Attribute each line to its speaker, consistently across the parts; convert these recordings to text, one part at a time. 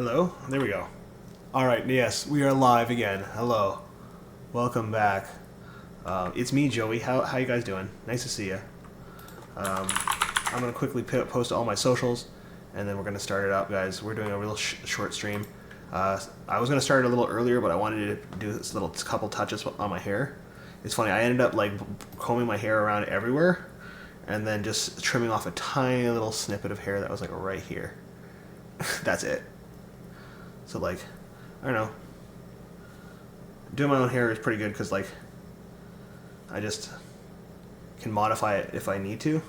Speaker 1: Hello? There we go. Alright, yes, we are live again. Hello. Welcome back. It's me, Joey. How you guys doing? Nice to see you. I'm going to quickly post all my socials, and then we're going to start it up, guys. We're doing a real short stream. I was going to start it a little earlier, but I wanted to do this little couple touches on my hair. It's funny, I ended up like combing my hair around everywhere, and then just trimming off a tiny little snippet of hair that was like right here. That's it. So like, I don't know. Doing my own hair is pretty good because like, I just can modify it if I need to,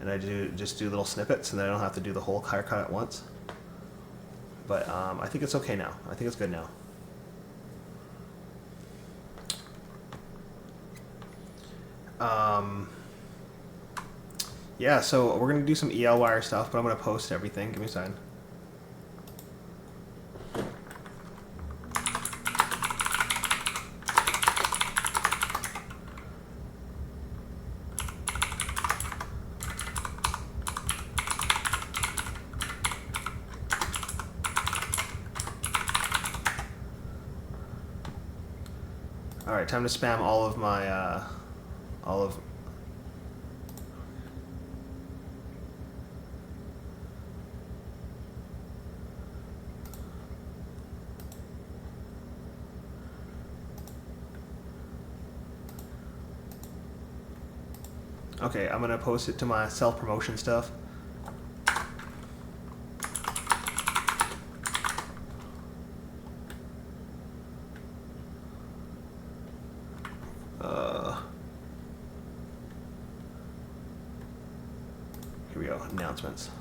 Speaker 1: and I just do little snippets, and then I don't have to do the whole haircut at once. But I think it's okay now. I think it's good now. Yeah, so we're gonna do some EL wire stuff, but I'm gonna post everything. Give me a second. All right, time to spam all of my Okay, I'm gonna post it to my self-promotion stuff. Here we go, announcements.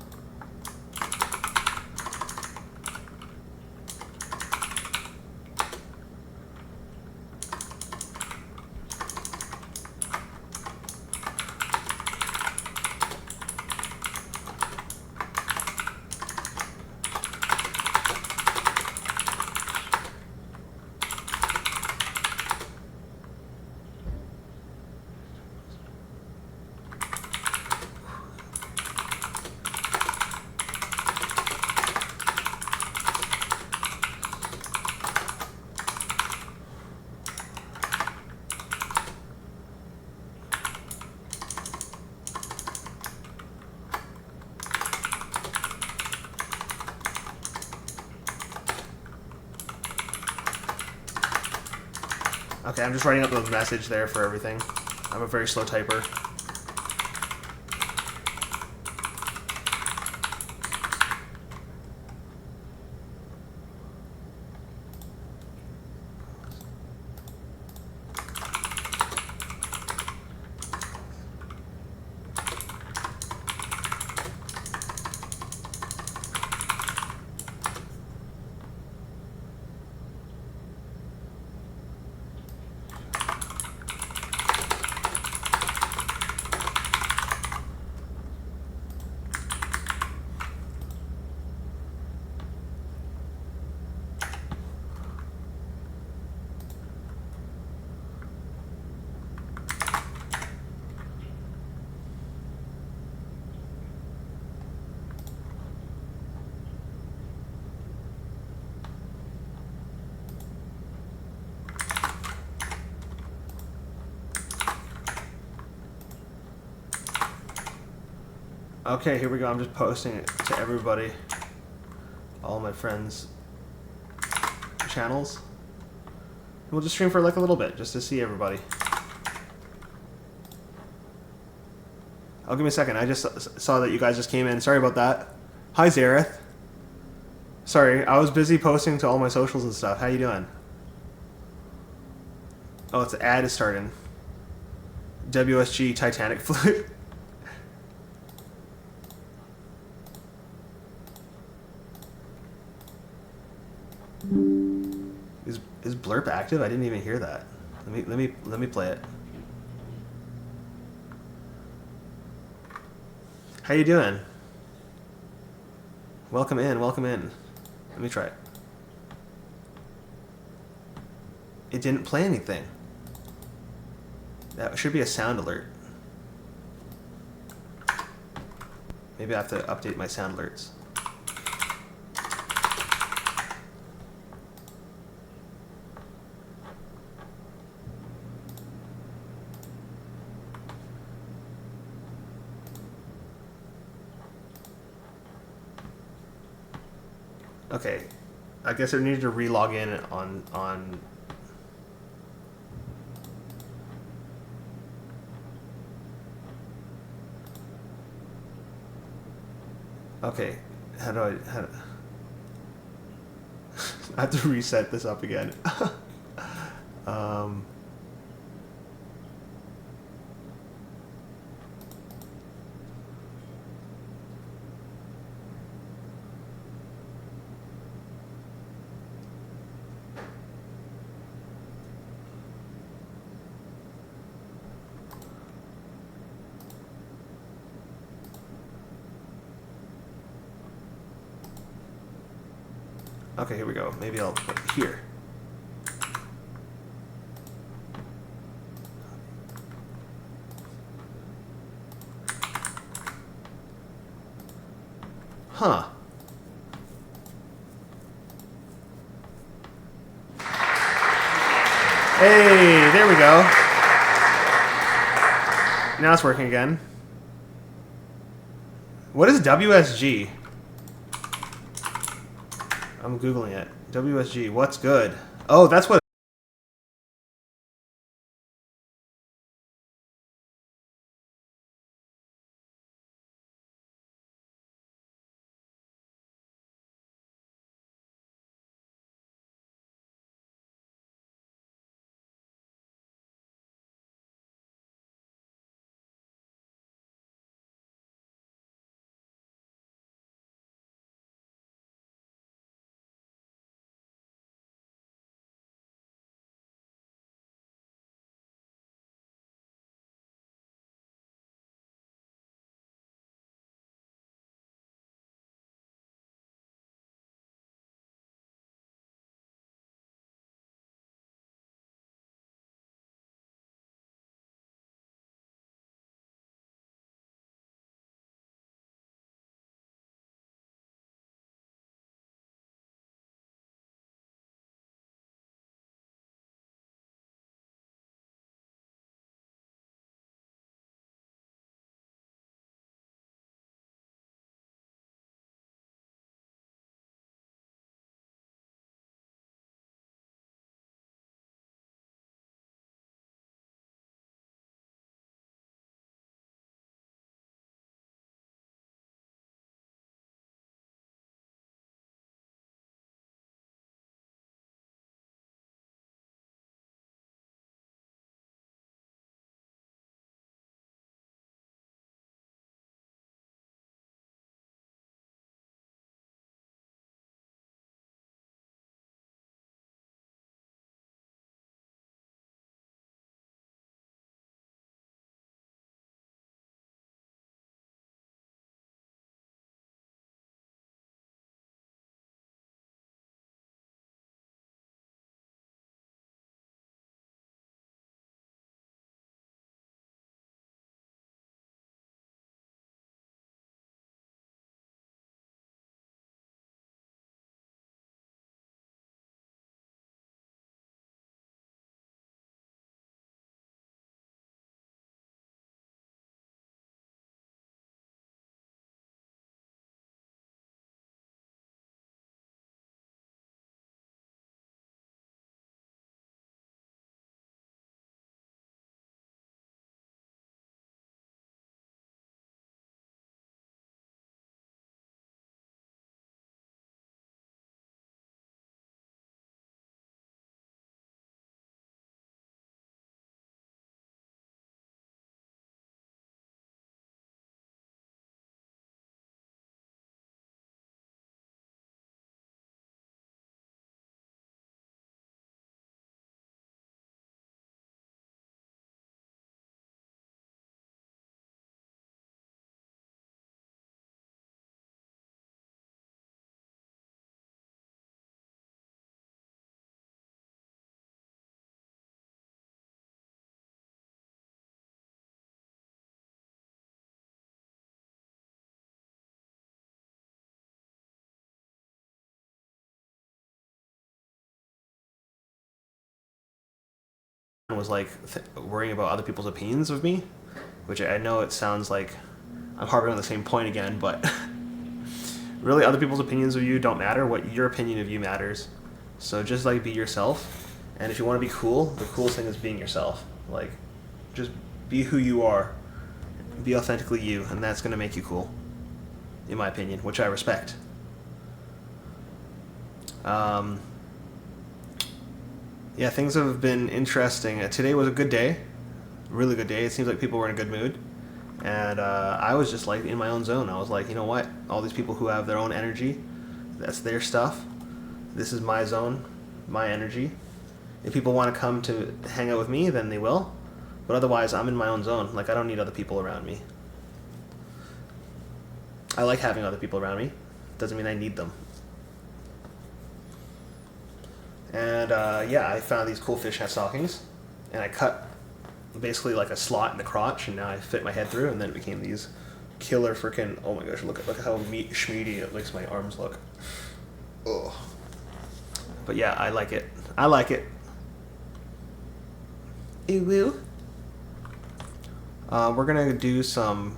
Speaker 1: Okay, I'm just writing up the message there for everything. I'm a very slow typer. Okay, here we go. I'm just posting it to everybody. All my friends' channels. We'll just stream for like a little bit, just to see everybody. Oh, give me a second. I just saw that you guys just came in. Sorry about that. Hi, Zareth. Sorry, I was busy posting to all my socials and stuff. How you doing? Oh, it's the ad is starting. WSG Titanic flute. Is Blurp active? I didn't even hear that. Let me play it. How you doing? Welcome in, welcome in. Let me try it. It didn't play anything. That should be a sound alert. Maybe I have to update my sound alerts. Okay. I guess I needed to re-log in on... Okay. How do I... I have to reset this up again. um... Okay, here we go. Maybe I'll put it here. Huh. Hey, there we go. Now it's working again. What is WSG? I'm Googling it. WSG, what's good? Oh, that's what... was like worrying about other people's opinions of me, which I know it sounds like I'm harping on the same point again, but Really, other people's opinions of you don't matter. What your opinion of you matters. So just like be yourself, and if you want to be cool, the coolest thing is being yourself. Like, just be who you are, be authentically you, and that's gonna make you cool, in my opinion, which I respect. Yeah, things have been interesting. Today was a good day, really good day. It seems like people were in a good mood, and I was just like in my own zone. I was like, you know what? All these people who have their own energy, that's their stuff. This is my zone, my energy. If people want to come to hang out with me, then they will. But otherwise, I'm in my own zone. Like, I don't need other people around me. I like having other people around me. Doesn't mean I need them. And yeah, I found these cool fishnet stockings, and I cut basically like a slot in the crotch, and now I fit my head through, and then it became these killer freaking. Oh my gosh! Look at how schmeedy it makes my arms look. Ugh. But yeah, I like it. I like it. Ew, woo. We're gonna do some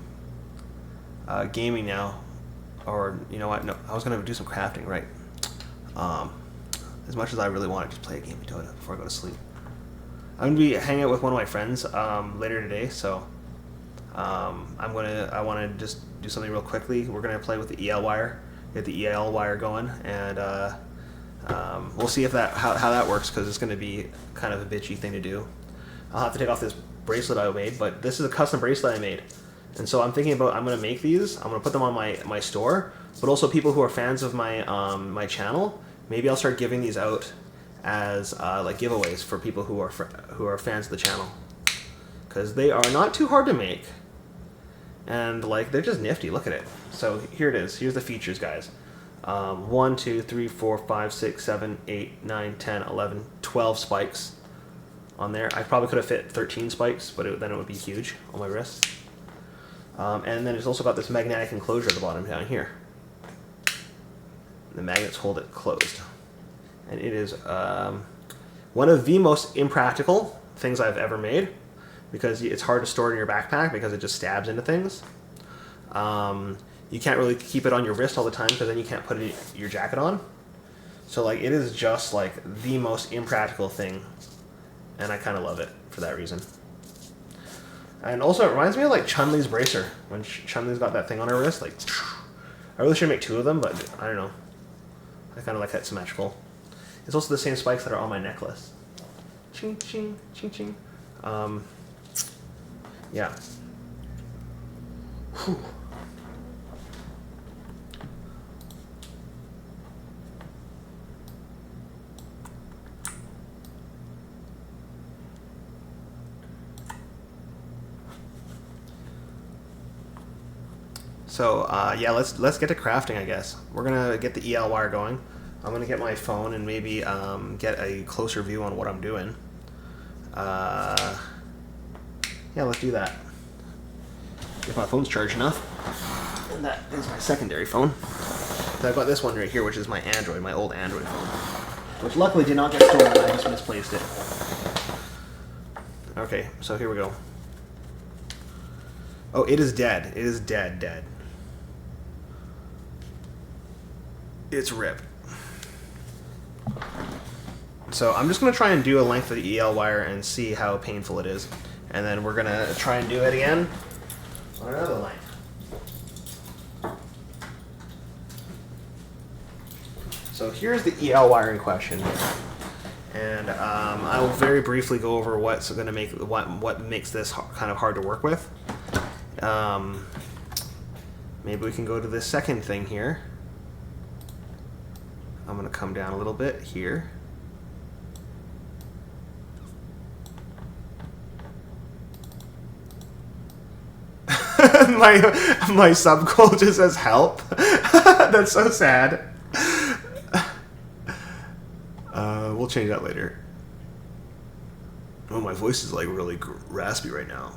Speaker 1: gaming now, or you know what? No, I was gonna do some crafting, right? As much as I really want to just play a game of Dota before I go to sleep. I'm gonna be hanging out with one of my friends later today, so I want to just do something real quickly. We're gonna play with the EL wire, get the EL wire going, and we'll see if how that works, because it's gonna be kind of a bitchy thing to do. I'll have to take off this bracelet I made, but this is a custom bracelet I made, and so I'm thinking about I'm gonna make these. I'm gonna put them on my store, but also people who are fans of my my channel. Maybe I'll start giving these out as like giveaways for people who are fans of the channel, because they are not too hard to make, and like they're just nifty. Look at it. So here it is. Here's the features, guys. 1, 2, 3, 4, 5, 6, 7, 8, 9, 10, 11, 12 spikes on there. I probably could have fit 13 spikes, but then it would be huge on my wrist. And then it's also got this magnetic enclosure at the bottom down here. The magnets hold it closed, and it is one of the most impractical things I've ever made, because it's hard to store it in your backpack because it just stabs into things. You can't really keep it on your wrist all the time, because then you can't put your jacket on. So like, it is just like the most impractical thing, and I kind of love it for that reason. And also it reminds me of like Chun-Li's bracer, when Chun-Li's got that thing on her wrist. Like, I really should make 2 of them, but I don't know. I kind of like that symmetrical. It's also the same spikes that are on my necklace. Ching, ching, ching, ching. Yeah. Whew. So yeah, let's get to crafting, I guess. We're gonna get the EL wire going. I'm gonna get my phone and maybe get a closer view on what I'm doing. Yeah, let's do that. If my phone's charged enough. And that is my secondary phone. So I've got this one right here, which is my Android, my old Android phone, which luckily did not get stolen. I just misplaced it. Okay, so here we go. Oh, it is dead. It is dead. It's ripped. So I'm just going to try and do a length of the EL wire and see how painful it is. And then we're going to try and do it again on another length. So here's the EL wire in question. And I will very briefly go over what's going to make what makes this kind of hard to work with. Maybe we can go to this second thing here. I'm going to come down a little bit here. my sub goal just says help. That's so sad. We'll change that later. Oh, my voice is like really raspy right now.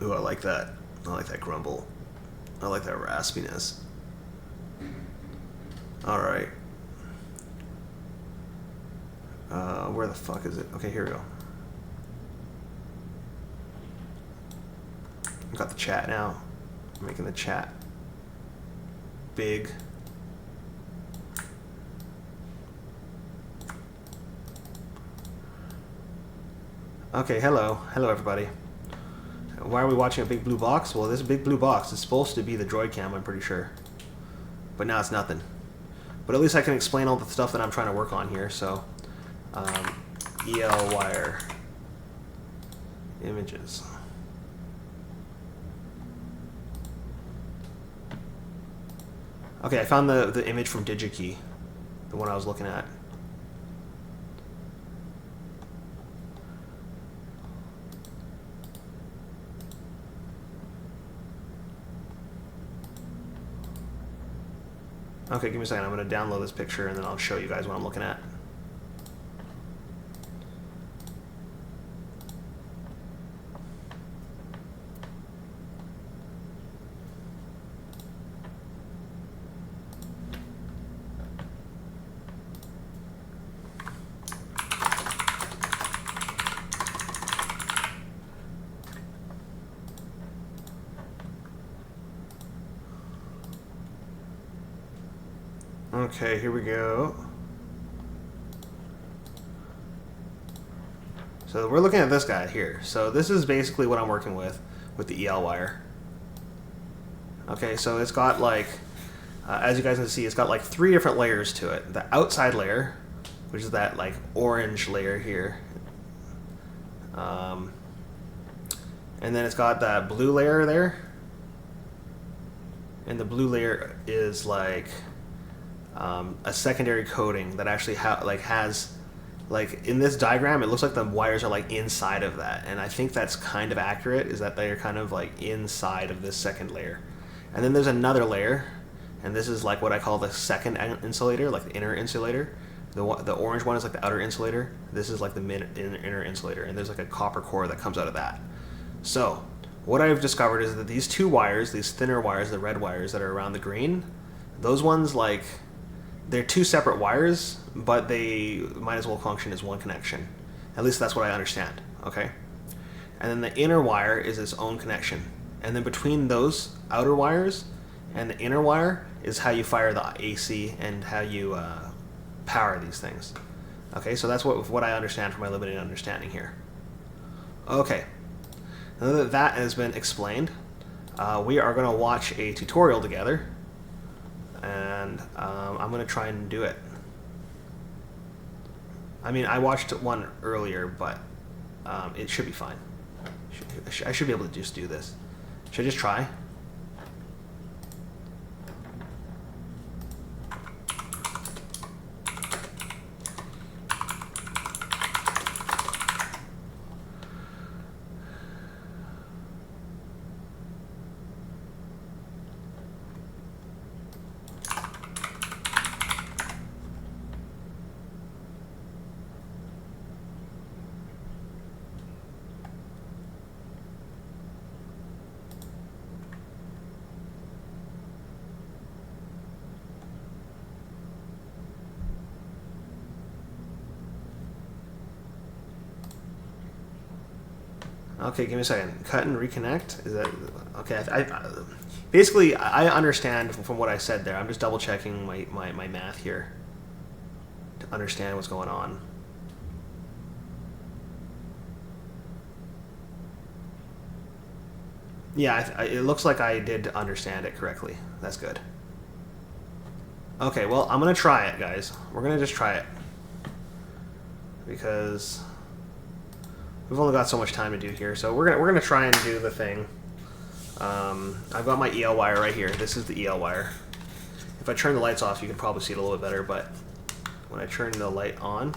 Speaker 1: Ooh, I like that. I like that grumble. I like that raspiness. Alright. Where the fuck is it? Okay, here we go. I've got the chat now. I'm making the chat big. Okay, hello everybody. Why are we watching a big blue box? Well, this big blue box is supposed to be the droid cam, I'm pretty sure. But now it's nothing. But at least I can explain all the stuff that I'm trying to work on here, so... EL wire. Images. Okay, I found the image from DigiKey. The one I was looking at. Okay, give me a second. I'm going to download this picture and then I'll show you guys what I'm looking at. Okay, here we go. So we're looking at this guy here. So this is basically what I'm working with the EL wire. Okay, so it's got like, as you guys can see, it's got like 3 different layers to it. The outside layer, which is that like orange layer here. And then it's got that blue layer there. And the blue layer is like a secondary coating that actually has in this diagram it looks like the wires are like inside of that, and I think that's kind of accurate, is that they're kind of like inside of this second layer. And then there's another layer, and this is like what I call the second insulator, like the inner insulator. The orange one is like the outer insulator. This is like the inner insulator, and there's like a copper core that comes out of that. So what I've discovered is that these 2 wires, these thinner wires, the red wires that are around the green, those ones, like, they're 2 separate wires, but they might as well function as one connection. At least that's what I understand, okay? And then the inner wire is its own connection. And then between those outer wires and the inner wire is how you fire the AC and how you power these things. Okay, so that's what I understand from my limited understanding here. Okay, now that that has been explained, we are going to watch a tutorial together. And I'm going to try and do it. I mean, I watched one earlier, but it should be fine. I should be able to just do this. Should I just try? Okay, give me a second. Cut and reconnect? Is that okay? Basically, I understand from what I said there. I'm just double checking my math here to understand what's going on. Yeah, it looks like I did understand it correctly. That's good. Okay, well, I'm gonna try it, guys. We're gonna just try it because we've only got so much time to do here. So we're gonna try and do the thing. I've got my EL wire right here. This is the EL wire. If I turn the lights off, you can probably see it a little bit better. But when I turn the light on,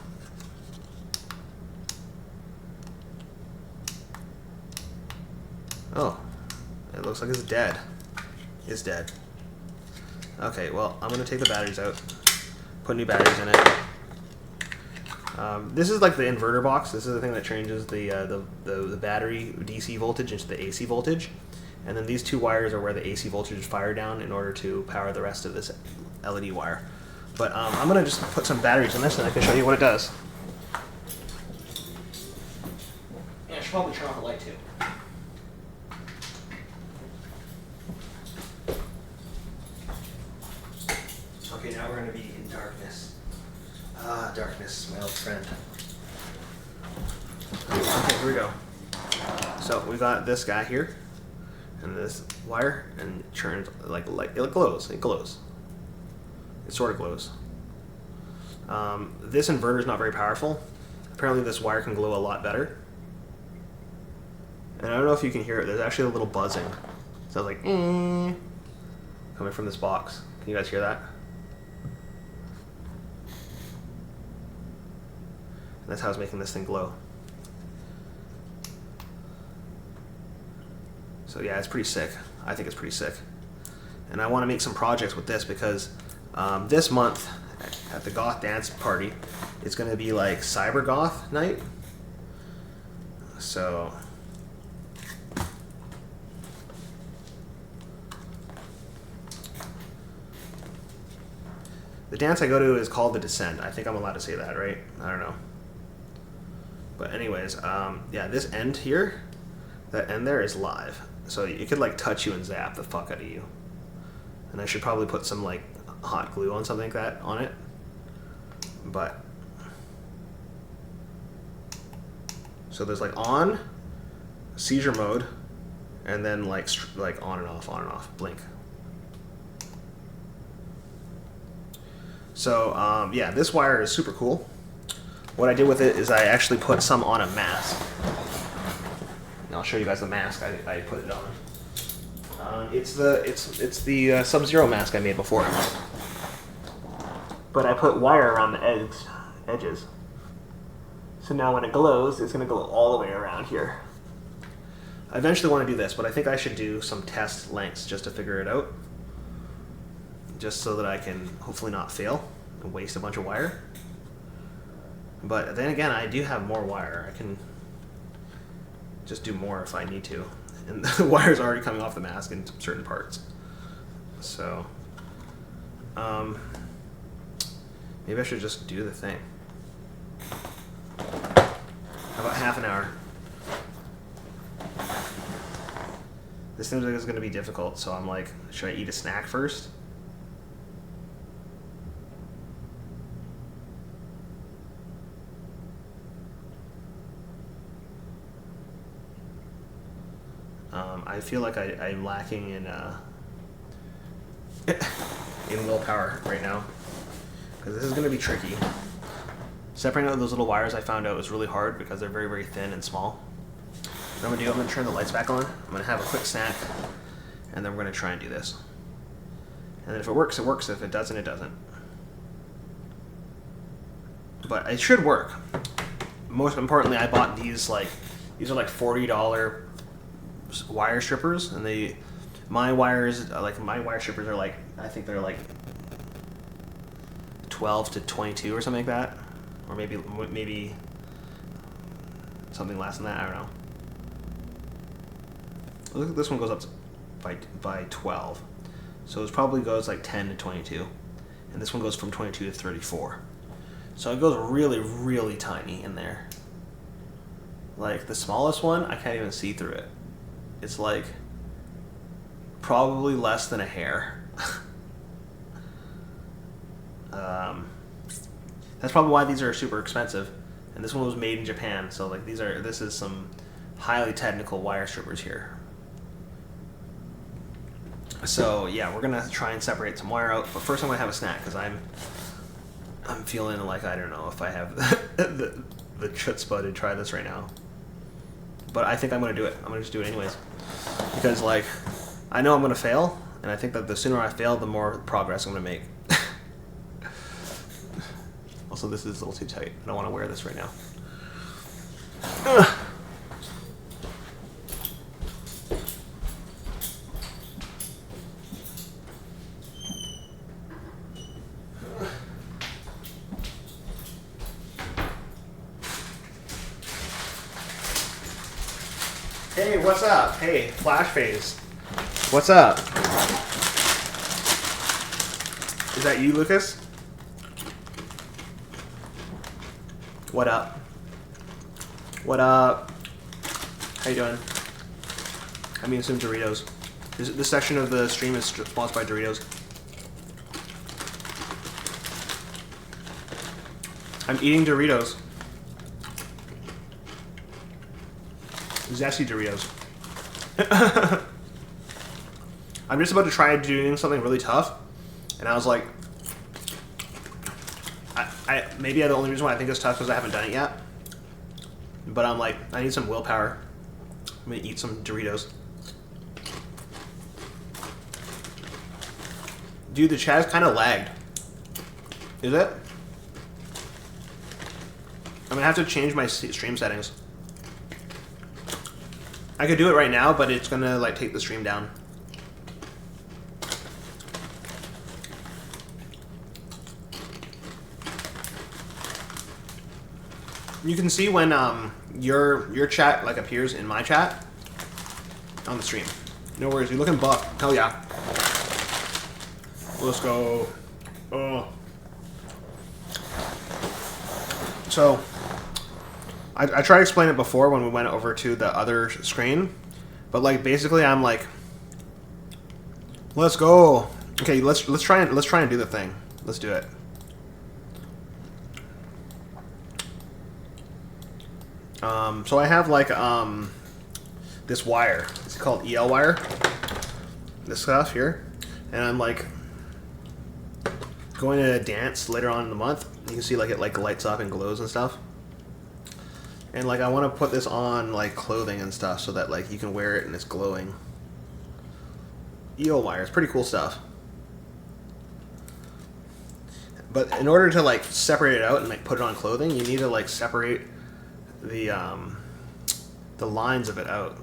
Speaker 1: oh, it looks like it's dead. It's dead. Okay, well, I'm gonna take the batteries out, put new batteries in it. This is like the inverter box. This is the thing that changes the battery DC voltage into the AC voltage. And then these 2 wires are where the AC voltage is fired down in order to power the rest of this LED wire. But I'm going to just put some batteries in this and I can show you what it does. Yeah, I should probably turn off the light too. darkness, my old friend. Okay, here we go. So we got this guy here, and this wire, and it turns like it glows. It glows. It sort of glows. This inverter is not very powerful. Apparently, this wire can glow a lot better. And I don't know if you can hear it. There's actually a little buzzing. It sounds like coming from this box. Can you guys hear that? And that's how it's making this thing glow. So yeah, it's pretty sick. I think it's pretty sick. And I want to make some projects with this because this month at the Goth Dance Party, it's going to be like Cyber Goth night. So the dance I go to is called The Descent. I think I'm allowed to say that, right? I don't know. But anyways, yeah, this end here, that end there is live. So it could like touch you and zap the fuck out of you. And I should probably put some like hot glue on something like that on it. But so there's like on, seizure mode, and then like on and off, blink. So yeah, this wire is super cool. What I did with it is I actually put some on a mask. And I'll show you guys the mask I put it on. It's the Sub-Zero mask I made before. But I put wire around the edges. So now when it glows, it's going to glow all the way around here. I eventually want to do this, but I think I should do some test lengths just to figure it out. Just so that I can hopefully not fail and waste a bunch of wire. But then again, I do have more wire. I can just do more if I need to. And the wire's already coming off the mask in certain parts. So, maybe I should just do the thing. How about half an hour? This seems like it's going to be difficult, so I'm like, should I eat a snack first? I feel like I'm lacking in willpower right now, because this is going to be tricky. Separating out those little wires I found out was really hard because they're very, very thin and small. What I'm going to do, I'm going to turn the lights back on, I'm going to have a quick snack, and then we're going to try and do this. And then if it works, it works. If it doesn't, it doesn't. But it should work. Most importantly, I bought these, these are like $40 wire strippers, and my wire strippers are like, I think they're like 12 to 22 or something like that, or maybe something less than that. I don't know. Look, this one goes up by 12, so it probably goes like 10 to 22, and this one goes from 22 to 34. So it goes really, really tiny in there. Like the smallest one, I can't even see through it. It's like probably less than a hair. That's probably why these are super expensive. And this one was made in Japan, so like this is some highly technical wire strippers here. So yeah, we're gonna try and separate some wire out, but first I'm gonna have a snack because I'm feeling like I don't know if I have the chutzpah to try this right now. But I think I'm going to do it. I'm going to just do it anyways. Because, like, I know I'm going to fail, and I think that the sooner I fail, the more progress I'm going to make. Also, this is a little too tight. I don't want to wear this right now. Hey, what's up? Hey, Flash Phase. What's up? Is that you, Lucas? What up? What up? How you doing? I'm eating some Doritos. This section of the stream is sponsored by Doritos. I'm eating Doritos. Zesty Doritos. I'm just about to try doing something really tough, and I was like, maybe the only reason why I think it's tough is I haven't done it yet. But I'm like, I need some willpower. I'm gonna eat some Doritos. Dude, the chat's kind of lagged. Is it? I'm gonna have to change my stream settings. I could do it right now, but it's gonna like take the stream down. You can see when your chat like appears in my chat on the stream. No worries, you're looking buff. Hell yeah. Let's go. Oh. So, I tried to explain it before when we went over to the other screen, but like basically I'm like, let's go. Okay, let's try and do the thing. Let's do it. So I have like this wire. It's called EL wire. This stuff here, and I'm like going to a dance later on in the month. You can see like it like lights up and glows and stuff. And like I want to put this on like clothing and stuff so that like you can wear it and it's glowing. EL wire, it's pretty cool stuff. But in order to like separate it out and like put it on clothing, you need to like separate the lines of it out.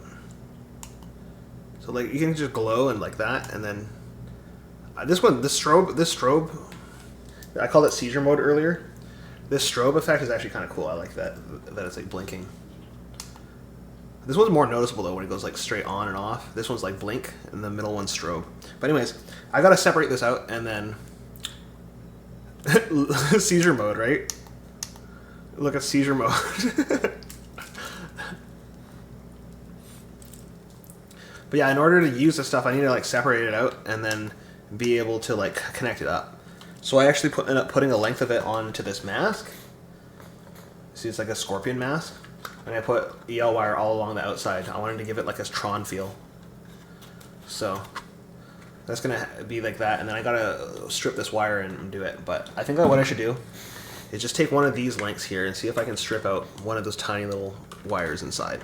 Speaker 1: So like you can just glow and like that, and then this strobe, I called it seizure mode earlier. This strobe effect is actually kind of cool. I like that it's like blinking. This one's more noticeable though when it goes like straight on and off. This one's like blink, and the middle one's strobe. But anyways, I gotta separate this out and then seizure mode, right? Look at seizure mode. But yeah, in order to use this stuff, I need to like separate it out and then be able to like connect it up. So I actually ended up putting a length of it onto this mask. See, it's like a scorpion mask. And I put EL wire all along the outside. I wanted to give it like a Tron feel. So that's gonna be like that, and then I gotta strip this wire and do it. But I think that what I should do is just take one of these lengths here and see if I can strip out one of those tiny little wires inside.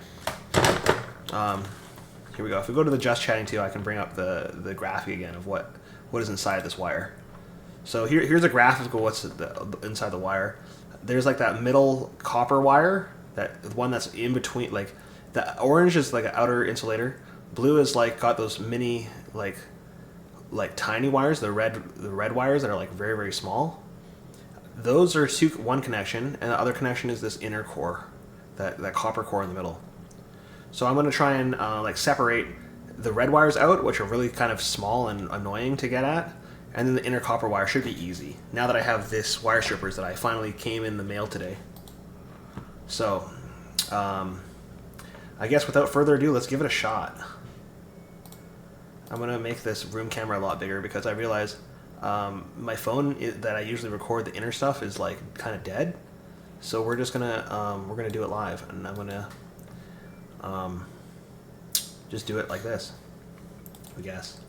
Speaker 1: Here we go. If we go to the Just Chatting 2, I can bring up the graphic again of what is inside this wire. So here's a graphic of what's inside the wire. There's like that middle copper wire, that one that's in between. Like the orange is like an outer insulator. Blue is like got those mini like tiny wires. The red wires that are like very very small. Those are one connection, and the other connection is this inner core, that copper core in the middle. So I'm going to try and like separate the red wires out, which are really kind of small and annoying to get at, and then the inner copper wire should be easy, now that I have this wire strippers that I finally came in the mail today. So, I guess without further ado, let's give it a shot. I'm going to make this room camera a lot bigger because I realize my phone that I usually record the inner stuff is like kind of dead. So we're just gonna do it live, and I'm gonna just do it like this, I guess.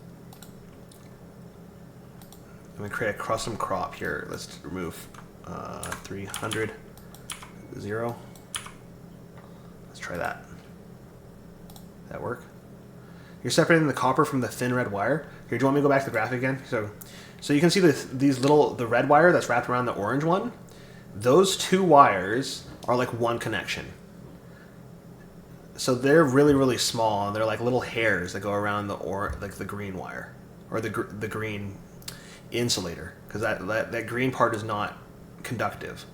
Speaker 1: I'm gonna create a custom crop here. Let's remove 300, 0. Let's try that. That work? You're separating the copper from the thin red wire. Here, do you want me to go back to the graphic again? So you can see the red wire that's wrapped around the orange one. Those two wires are like one connection. So they're really, really small, and they're like little hairs that go around the green wire, or the green insulator, because that green part is not conductive.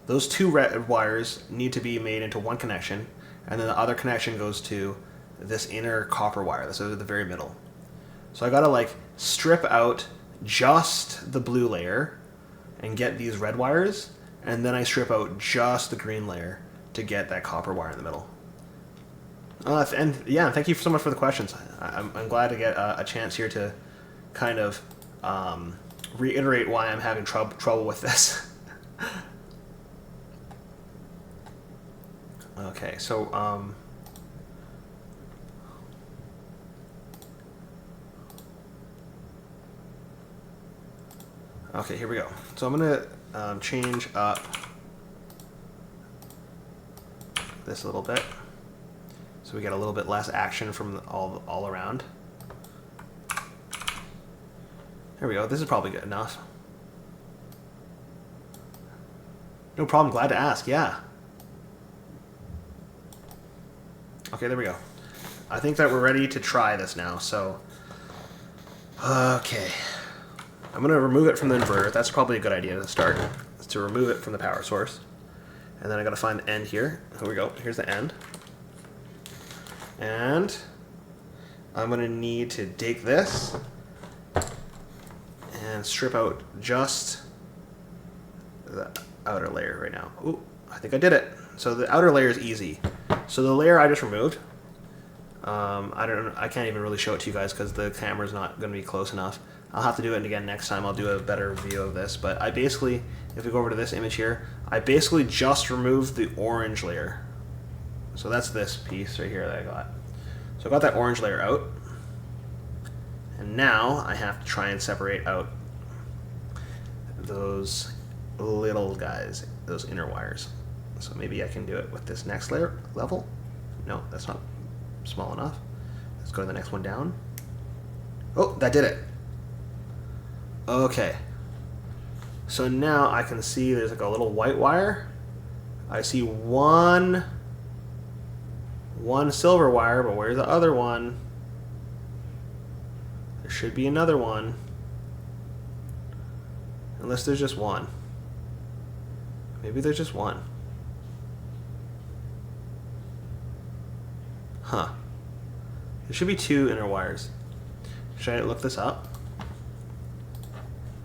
Speaker 1: Those two red wires need to be made into one connection, and then the other connection goes to this inner copper wire that's at the very middle. So I gotta like strip out just the blue layer and get these red wires, and then I strip out just the green layer to get that copper wire in the middle. And yeah, thank you so much for the questions. I'm glad to get a chance here to kind of reiterate why I'm having trouble with this. Okay, so okay, here we go. So I'm gonna change up this a little bit, so we get a little bit less action from all around. There we go. This is probably good enough. No problem. Glad to ask. Yeah. Okay, there we go. I think that we're ready to try this now. So, okay. I'm going to remove it from the inverter. That's probably a good idea to start, is to remove it from the power source. And then I got to find the end here. Here we go. Here's the end. And I'm going to need to take this and strip out just the outer layer right now. Ooh, I think I did it. So the outer layer is easy. So the layer I just removed, I can't even really show it to you guys because the camera's not going to be close enough. I'll have to do it again next time. I'll do a better view of this. But I basically, if we go over to this image here, I basically just removed the orange layer. So that's this piece right here that I got. So I got that orange layer out. And now I have to try and separate out those little guys, those inner wires. So maybe I can do it with this next level. No, that's not small enough. Let's go to the next one down. Oh, that did it. Okay. So now I can see there's like a little white wire. I see one silver wire, but where's the other one? There should be another one. Unless there's just one. Maybe there's just one. Huh. There should be two inner wires. Should I look this up?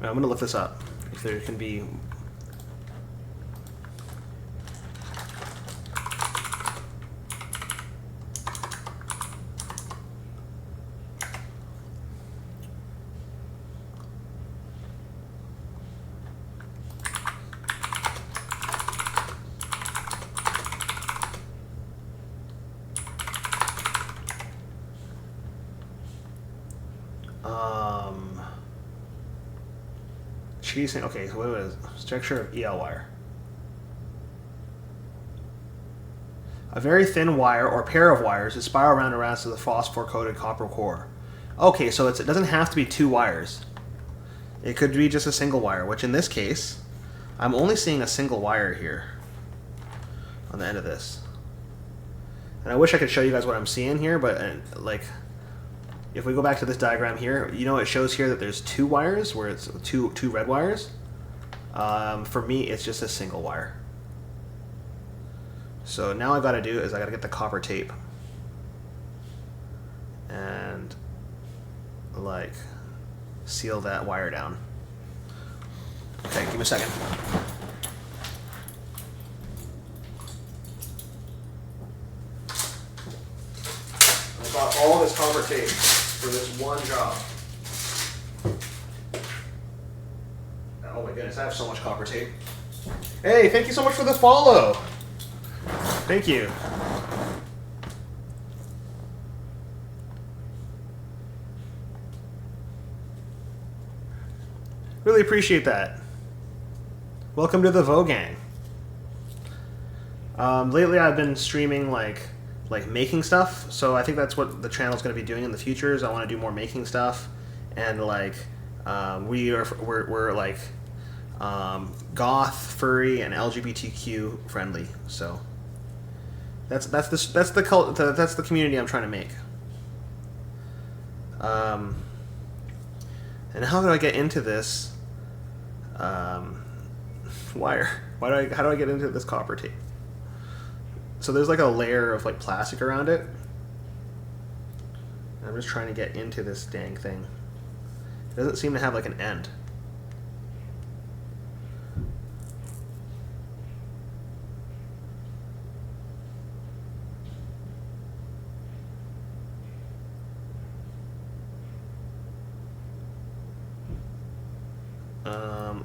Speaker 1: I'm going to look this up. If there can be... Okay, so what is it? Structure of EL wire. A very thin wire or pair of wires is spiral round around to the phosphor-coated copper core. Okay, so it doesn't have to be two wires. It could be just a single wire, which in this case, I'm only seeing a single wire here on the end of this. And I wish I could show you guys what I'm seeing here, but like... If we go back to this diagram here, you know it shows here that there's two wires, where it's two red wires. For me, it's just a single wire. So now I gotta do is I gotta get the copper tape and like seal that wire down. Okay, give me a second. I bought all this copper tape for this one job. Oh my goodness, I have so much copper tape. Hey, thank you so much for the follow. Thank you. Really appreciate that. Welcome to the Vogang. Lately I've been streaming like making stuff, so I think that's what the channel's going to be doing in the future. Is I want to do more making stuff, and like we're like goth, furry, and LGBTQ friendly. So that's the community I'm trying to make. And how do I get into this wire? How do I get into this copper tape? So there's like a layer of like plastic around it. And I'm just trying to get into this dang thing. It doesn't seem to have like an end.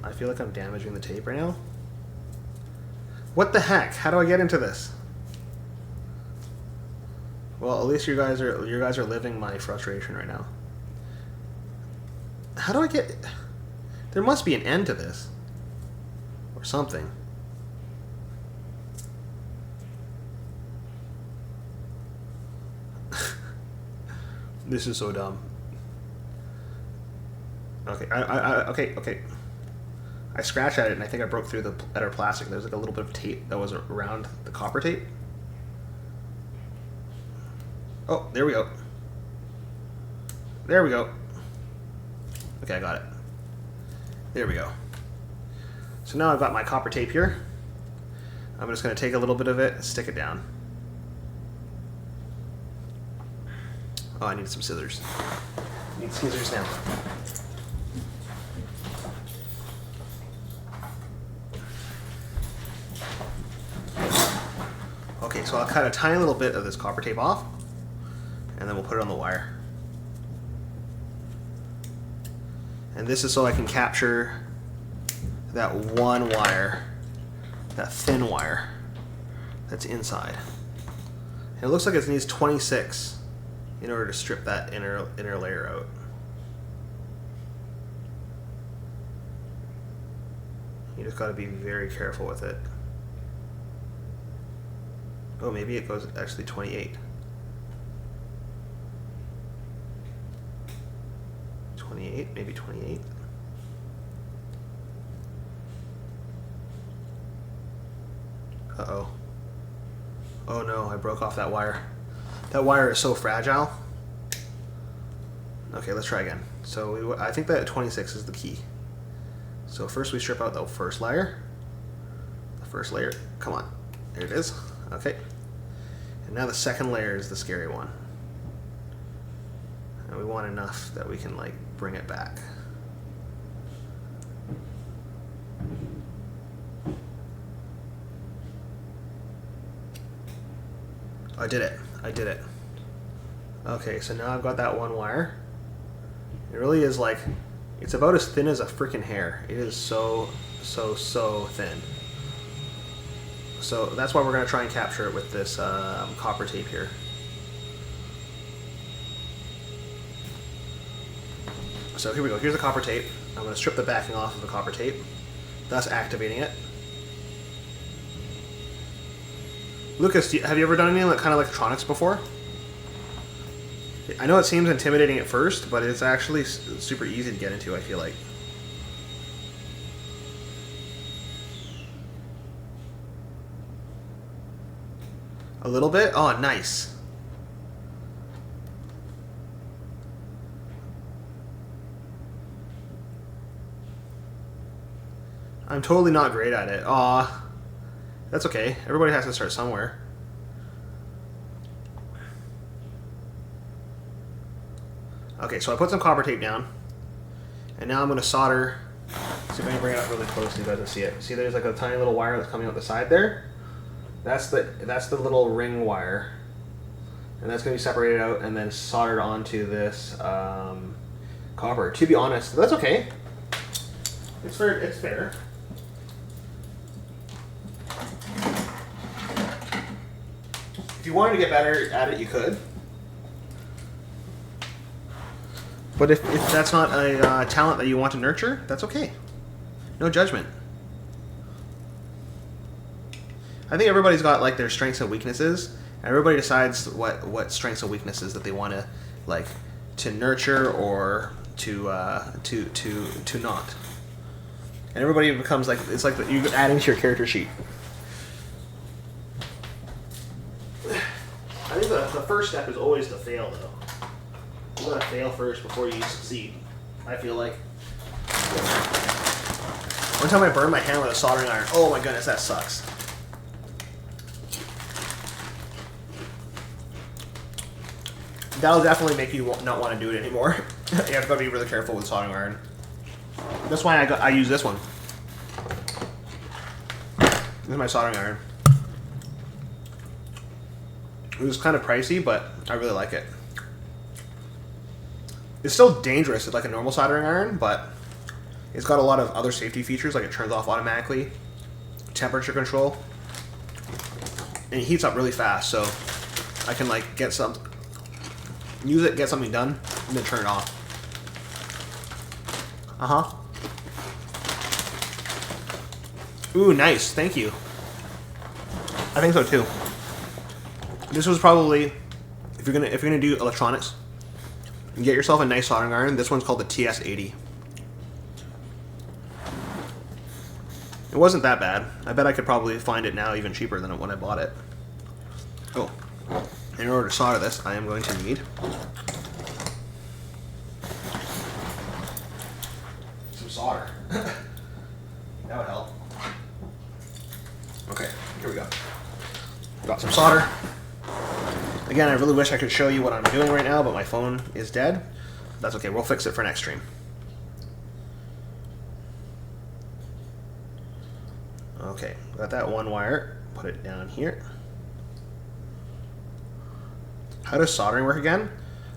Speaker 1: I feel like I'm damaging the tape right now. What the heck? How do I get into this? at least you guys are living my frustration right now. How do I get... There must be an end to this. Or something. This is so dumb. Okay, okay. I scratched at it and I think I broke through the outer plastic. There's like a little bit of tape that was around the copper tape. Oh, there we go. There we go. Okay, I got it. There we go. So now I've got my copper tape here. I'm just going to take a little bit of it and stick it down. Oh, I need some scissors. I need scissors now. Okay, so I'll cut a tiny little bit of this copper tape off, and then we'll put it on the wire. And this is so I can capture that one wire, that thin wire that's inside. And it looks like it needs 26 in order to strip that inner layer out. You just got to be very careful with it. Oh, maybe it goes actually 28. 28, maybe 28. Uh-oh. Oh no, I broke off that wire. That wire is so fragile. Okay, let's try again. So I think that 26 is the key. So first we strip out the first layer. The first layer, come on. There it is. Okay. And now the second layer is the scary one. And we want enough that we can like bring it back. I did it. I did it. Okay, so now I've got that one wire. It really is like, it's about as thin as a freaking hair. It is so thin. So that's why we're going to try and capture it with this copper tape here. So here we go. Here's the copper tape. I'm going to strip the backing off of the copper tape, thus activating it. Lucas, have you ever done any kind of electronics before? I know it seems intimidating at first, but it's actually super easy to get into, I feel like. A little bit? Oh, nice. I'm totally not great at it. Aw. That's okay. Everybody has to start somewhere. Okay, so I put some copper tape down. And now I'm going to solder. See if I can bring it up really close so you guys can see it. See, there's like a tiny little wire that's coming out the side there. That's the little ring wire. And that's going to be separated out and then soldered onto this copper. To be honest, that's okay. It's fair. It's fair. If you wanted to get better at it, you could. But if that's not a talent that you want to nurture, that's okay. No judgment. I think everybody's got like their strengths and weaknesses. Everybody decides what strengths and weaknesses that they want to like to nurture or to not. And everybody becomes like, it's like you add into your character sheet. I think the first step is always to fail, though. You gotta fail first before you succeed, I feel like. One time I burned my hand with a soldering iron. Oh my goodness, that sucks. That'll definitely make you not want to do it anymore. You have to be really careful with soldering iron. That's why I use this one. This is my soldering iron. It was kind of pricey, but I really like it. It's still dangerous. It's like a normal soldering iron, but it's got a lot of other safety features, like it turns off automatically, temperature control, and it heats up really fast. So I can like get use it, get something done, and then turn it off. Uh-huh. Ooh, nice. Thank you. I think so too. This was probably, if you're gonna do electronics, get yourself a nice soldering iron. This one's called the TS80. It wasn't that bad. I bet I could probably find it now even cheaper than when I bought it. Oh, in order to solder this, I am going to need some solder. That would help. Okay, here we go. Got some solder. Again, I really wish I could show you what I'm doing right now, but my phone is dead. That's okay, we'll fix it for next stream. Okay, got that one wire. Put it down here. How does soldering work again?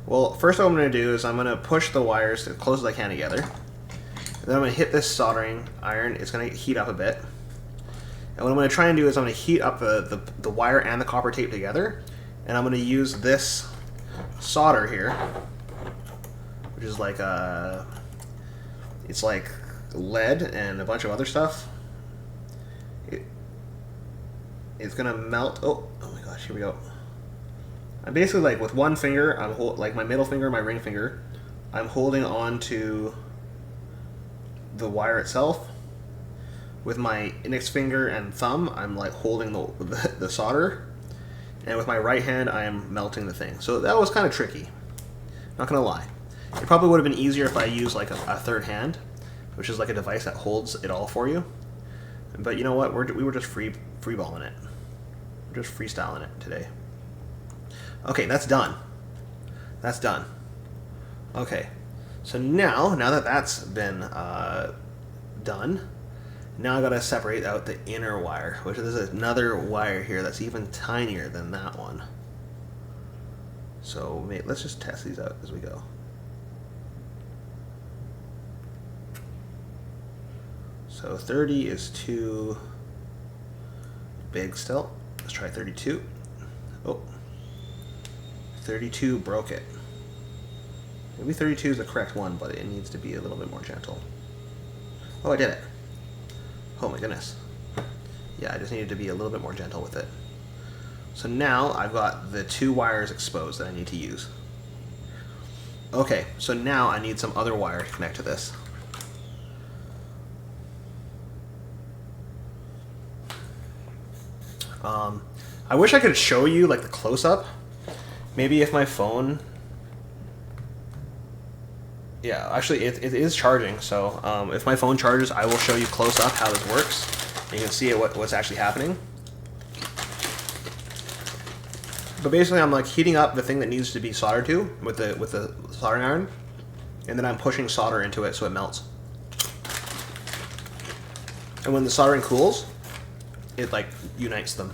Speaker 1: Well, first what I'm going to do is I'm going to push the wires as close as I can together. And then I'm going to hit this soldering iron. It's going to heat up a bit. And what I'm going to try and do is I'm going to heat up the wire and the copper tape together. And I'm going to use this solder here, which is like it's like lead and a bunch of other stuff. It's going to melt. Oh my gosh, here we go. I'm basically like with one finger, I'm like my middle finger, my ring finger, I'm holding on to the wire itself. With my index finger and thumb, I'm like holding the solder, and with my right hand, I am melting the thing. So that was kind of tricky. Not gonna lie. It probably would have been easier if I used like a third hand, which is like a device that holds it all for you. But you know what? We were just freeballing it. We're just freestyling it today. Okay, that's done. That's done. Okay, so now that that's been done, now I gotta separate out the inner wire, which is another wire here that's even tinier than that one. So let's just test these out as we go. So 30 is too big still. Let's try 32. Oh. 32 broke it. Maybe 32 is the correct one, but it needs to be a little bit more gentle. Oh, I did it. Oh my goodness. Yeah, I just needed to be a little bit more gentle with it. So now I've got the two wires exposed that I need to use. Okay, so now I need some other wire to connect to this. I wish I could show you like the close-up. Maybe if my phone... Yeah, actually it is charging, so if my phone charges, I will show you close up how this works. You can see what's actually happening. But basically I'm like heating up the thing that needs to be soldered to with the soldering iron, and then I'm pushing solder into it so it melts. And when the soldering cools, it like unites them.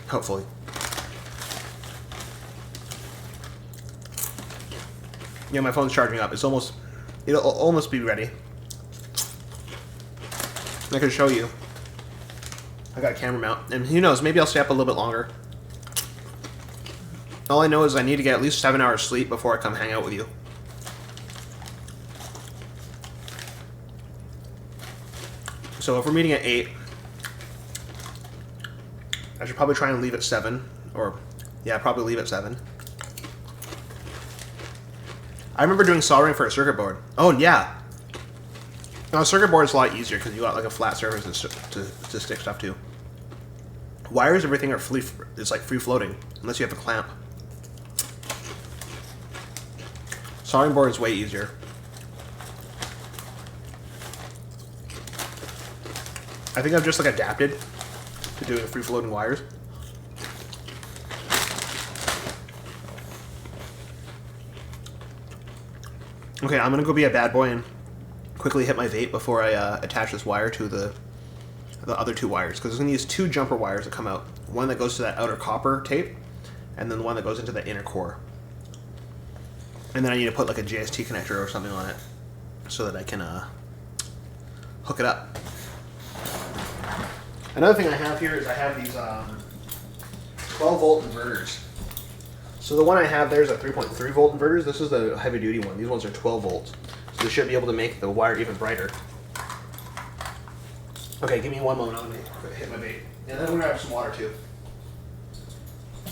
Speaker 1: Hopefully. Yeah, my phone's charging up. It'll almost be ready. I can show you. I got a camera mount, and who knows, maybe I'll stay up a little bit longer. All I know is I need to get at least 7 hours sleep before I come hang out with you. So if we're meeting at 8, I should probably try and leave at 7, or yeah, probably leave at 7. I remember doing soldering for a circuit board. Oh, yeah. Now, a circuit board is a lot easier because you got like a flat surface to stick stuff to. Wires, everything are it's like free floating, unless you have a clamp. Soldering board is way easier. I think I've just like adapted to doing free floating wires. Okay, I'm gonna go be a bad boy and quickly hit my vape before I attach this wire to the other two wires, because I'm gonna use two jumper wires that come out. One that goes to that outer copper tape, and then the one that goes into the inner core. And then I need to put like a JST connector or something on it so that I can hook it up. Another thing I have here is I have these 12 volt inverters. So the one I have there is a 3.3 volt inverters. This is the heavy duty one. These ones are 12 volts. So this should be able to make the wire even brighter. Okay, give me one moment. I'm gonna hit my bait. And then I'm gonna have some water too.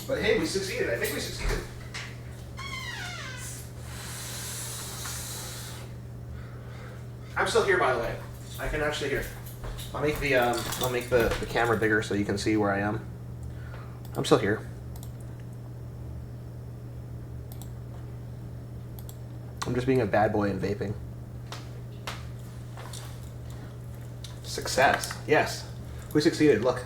Speaker 1: But hey, we succeeded. I think we succeeded. I'm still here, by the way. I can actually hear. I'll make the camera bigger so you can see where I am. I'm still here. I'm just being a bad boy and vaping. Success. Yes. We succeeded. Look.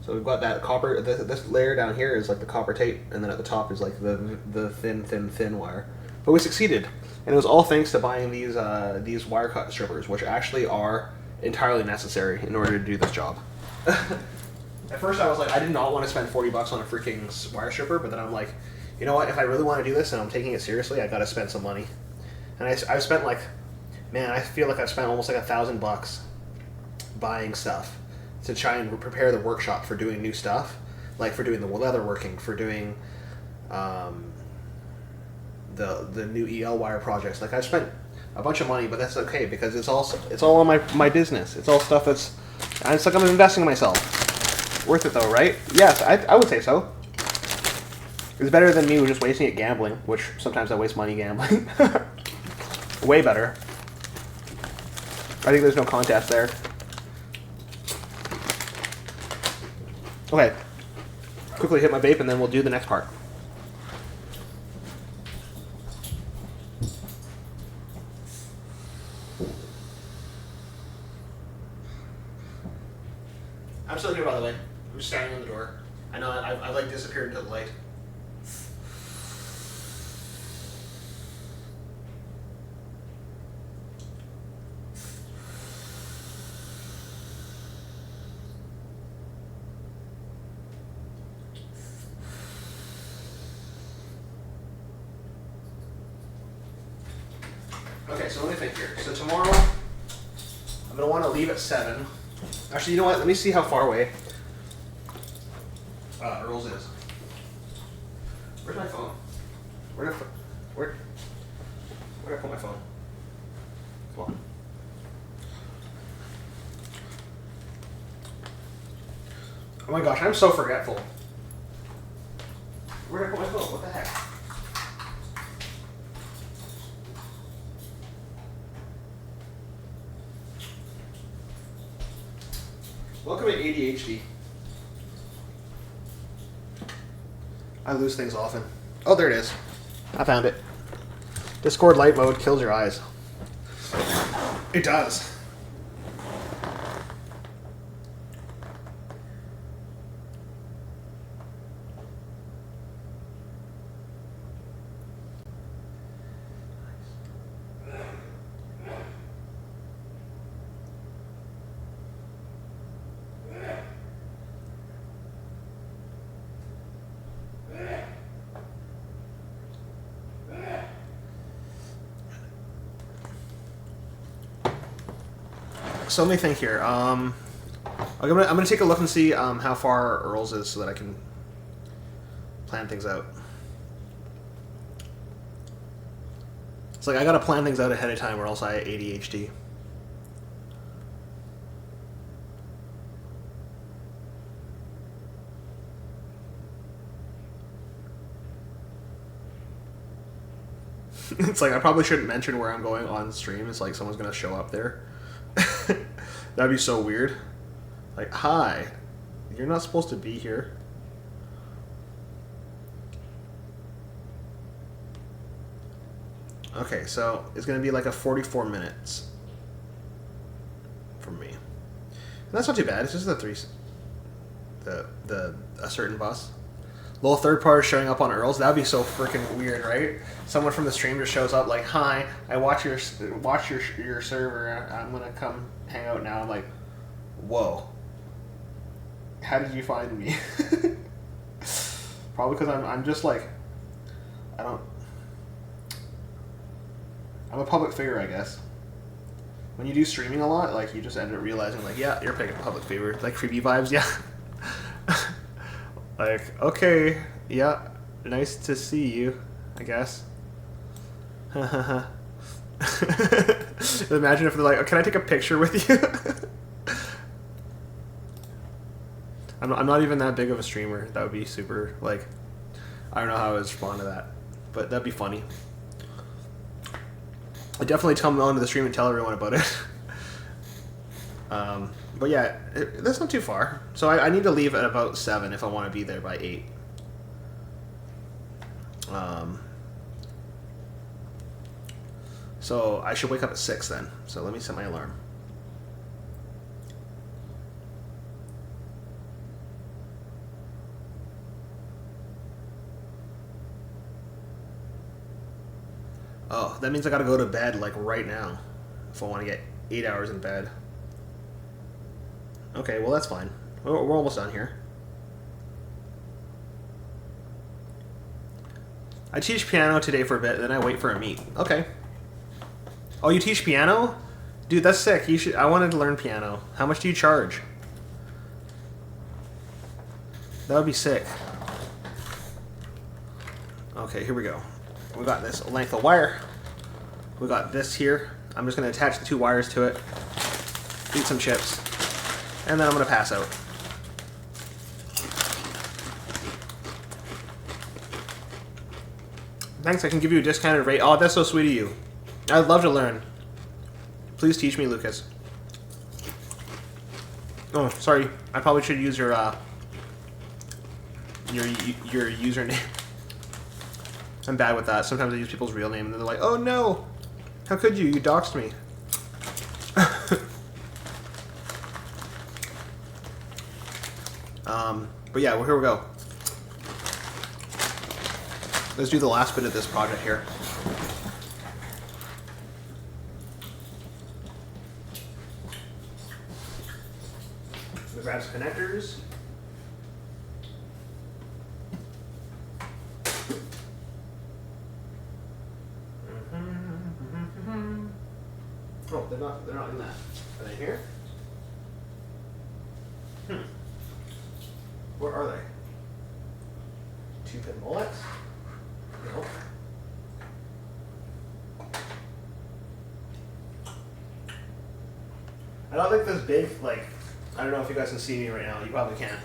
Speaker 1: So we've got that copper. This layer down here is like the copper tape, and then at the top is like the thin wire. But we succeeded, and it was all thanks to buying these wire cut strippers, which actually are entirely necessary in order to do this job. At first, I was like, I did not want to spend $40 on a freaking wire stripper, but then I'm like, you know what? If I really want to do this and I'm taking it seriously, I got to spend some money. And I've spent like, man, I feel like I've spent almost like $1,000 buying stuff to try and prepare the workshop for doing new stuff, like for doing the leather working, for doing the new EL wire projects. Like I've spent a bunch of money, but that's okay because it's all on my business. It's all stuff it's like I'm investing in myself. Worth it though, right? Yes, I would say so. It's better than me just wasting it gambling, which sometimes I waste money gambling. Way better. I think there's no contest there. Okay. Quickly hit my vape and then we'll do the next part. I'm still here, by the way. I'm just standing on the door. I know I've like disappeared into the light. Okay, so let me think here. So tomorrow, I'm going to want to leave at 7. Actually, you know what? Let me see how far away Earl's is. Where's my phone? Where did I put my phone? Come on. Oh my gosh, I'm so forgetful. Where did I put my phone? What the heck? Welcome to ADHD. I lose things often. Oh, there it is. I found it. Discord light mode kills your eyes. It does. So let me think here. I'm gonna take a look and see how far Earl's is so that I can plan things out. It's like I gotta plan things out ahead of time, or else I ADHD. It's like I probably shouldn't mention where I'm going on stream. It's like someone's gonna show up there. That'd be so weird. Like, hi, you're not supposed to be here. Okay, so it's gonna be like a 44 minutes for me. And that's not too bad. It's just a certain bus. Little third party showing up on Earl's. That'd be so freaking weird, right? Someone from the stream just shows up like, "Hi, I watch your server. I'm gonna come hang out now." I'm like, "Whoa, how did you find me?" Probably because I'm just like, I'm a public figure, I guess. When you do streaming a lot, like you just end up realizing, like, yeah, you're picking public figure, like creepy vibes, yeah. Like, okay, yeah, Nice to see you, I guess. Imagine if they're like, oh, can I take a picture with you? I'm not even that big of a streamer. That would be super, like, I don't know how I would respond to that. But that'd be funny. I'd definitely come onto the stream and tell everyone about it. But yeah, that's not too far. So I need to leave at about 7 if I want to be there by 8. So I should wake up at 6 then. So let me set my alarm. Oh, that means I gotta go to bed like right now if I want to get 8 hours in bed. Okay, well that's fine. We're almost done here. I teach piano today for a bit, then I wait for a meet. Okay. Oh, you teach piano? Dude, that's sick. You should. I wanted to learn piano. How much do you charge? That would be sick. Okay, here we go. We got this length of wire. We got this here. I'm just going to attach the 2 wires to it. Eat some chips. And then I'm going to pass out. Thanks, I can give you a discounted rate. Oh, that's so sweet of you. I'd love to learn. Please teach me, Lucas. Oh, sorry. I probably should use your username. I'm bad with that. Sometimes I use people's real name and they're like, oh no! How could you? You doxed me. But yeah, well, here we go. Let's do the last bit of this project here. We'll grab some connectors. Oh, they're not in that. Are they here? Where are they? 2-pin mullets? No. I don't think this big, like, I don't know if you guys can see me right now. You probably can't.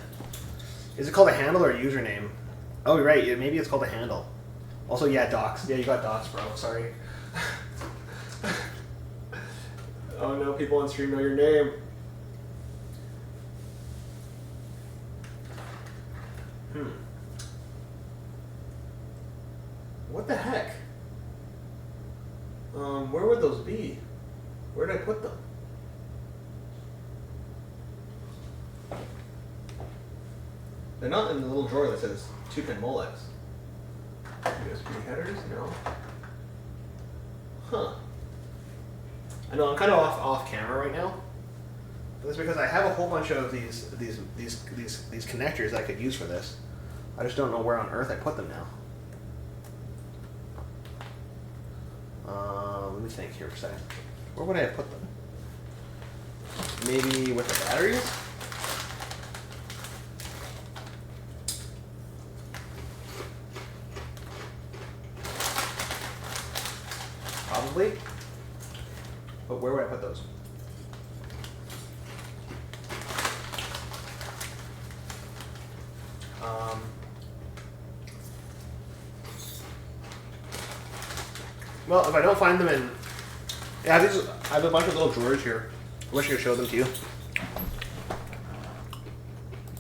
Speaker 1: Is it called a handle or a username? Oh, you're right. Maybe it's called a handle. Also, yeah, docs. Yeah, you got docs, bro. Sorry. Oh no, people on stream know your name. What the heck? Where would those be? Where did I put them? They're not in the little drawer that says 2-pin mullets. USB headers? No. Huh. I know I'm kind of off camera right now. But that's because I have a whole bunch of these connectors I could use for this. I just don't know where on earth I put them now. Let me think here for a second. Where would I have put them? Maybe with the batteries? Probably. But where would I put those? Well, if I don't find them in... Yeah, I have a bunch of little drawers here. I wish I could show them to you.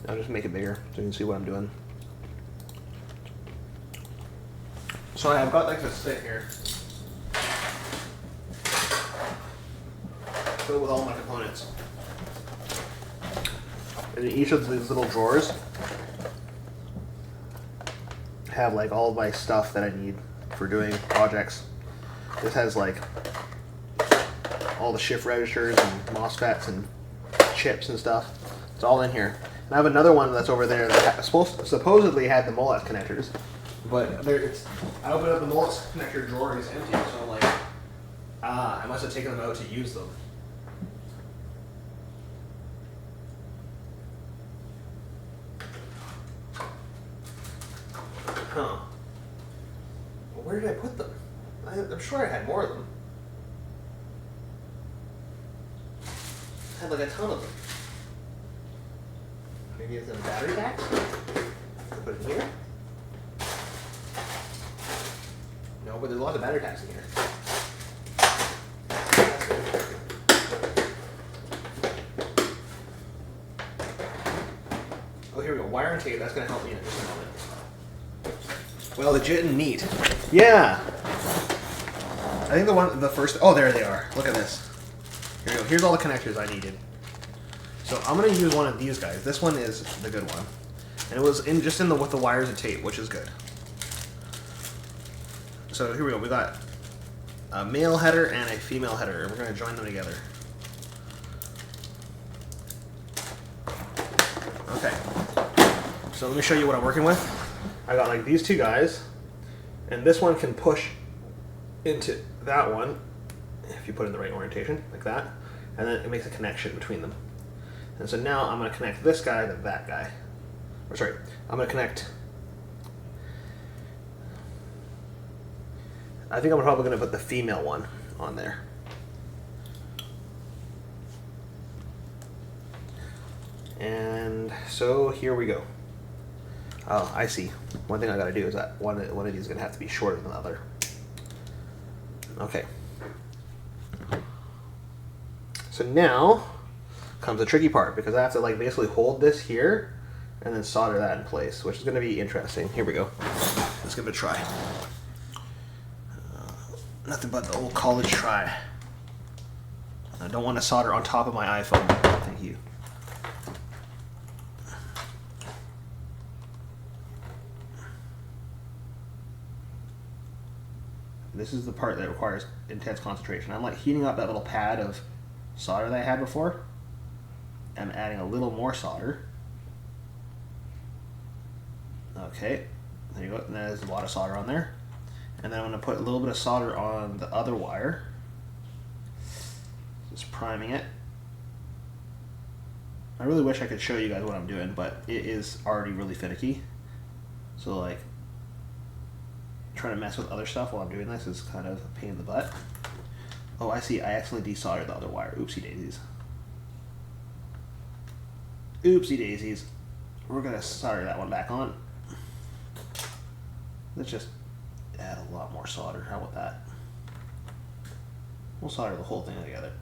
Speaker 1: I'll just make it bigger so you can see what I'm doing. So I've got like this thing here. Filled with all my components. And in each of these little drawers have like all of my stuff that I need for doing projects. This has like all the shift registers and MOSFETs and chips and stuff. It's all in here. And I have another one that's over there that supposedly had the mullet connectors, but I opened up the mullet connector drawer and it's empty. So I'm like, I must have taken them out to use them. Huh. Well, where did I put them? I'm sure I had more of them. I had like a ton of them. Maybe it's in battery packs? Put it in here? No, but there's lots of battery packs in here. Oh, here we go. Wire and tape. That's going to help me in just a moment. Well, legit and neat. Yeah. I think the first. Oh, there they are. Look at this. Here we go. Here's all the connectors I needed. So I'm going to use one of these guys. This one is the good one, and it was with the wires and tape, which is good. So here we go. We got a male header and a female header, and we're going to join them together. Okay. So let me show you what I'm working with. I got like these two guys, and this one can push into that one if you put it in the right orientation, like that, and then it makes a connection between them. And so now I'm going to connect this guy to that guy. Or sorry, I'm going to connect. I think I'm probably going to put the female one on there. And so here we go. Oh, I see. One thing I got to do is that one of these is going to have to be shorter than the other. Okay. So now comes the tricky part, because I have to like basically hold this here and then solder that in place, which is going to be interesting. Here we go. Let's give it a try. Nothing but the old college try. I don't want to solder on top of my iPhone. Thank you. This is the part that requires intense concentration. I'm like heating up that little pad of solder that I had before. I'm adding a little more solder. Okay, there you go. And there's a lot of solder on there. And then I'm going to put a little bit of solder on the other wire. Just priming it. I really wish I could show you guys what I'm doing, but it is already really finicky. So like, trying to mess with other stuff while I'm doing this is kind of a pain in the butt. Oh, I see. I accidentally desoldered the other wire. Oopsie daisies. Oopsie daisies. We're going to solder that one back on. Let's just add a lot more solder. How about that? We'll solder the whole thing together.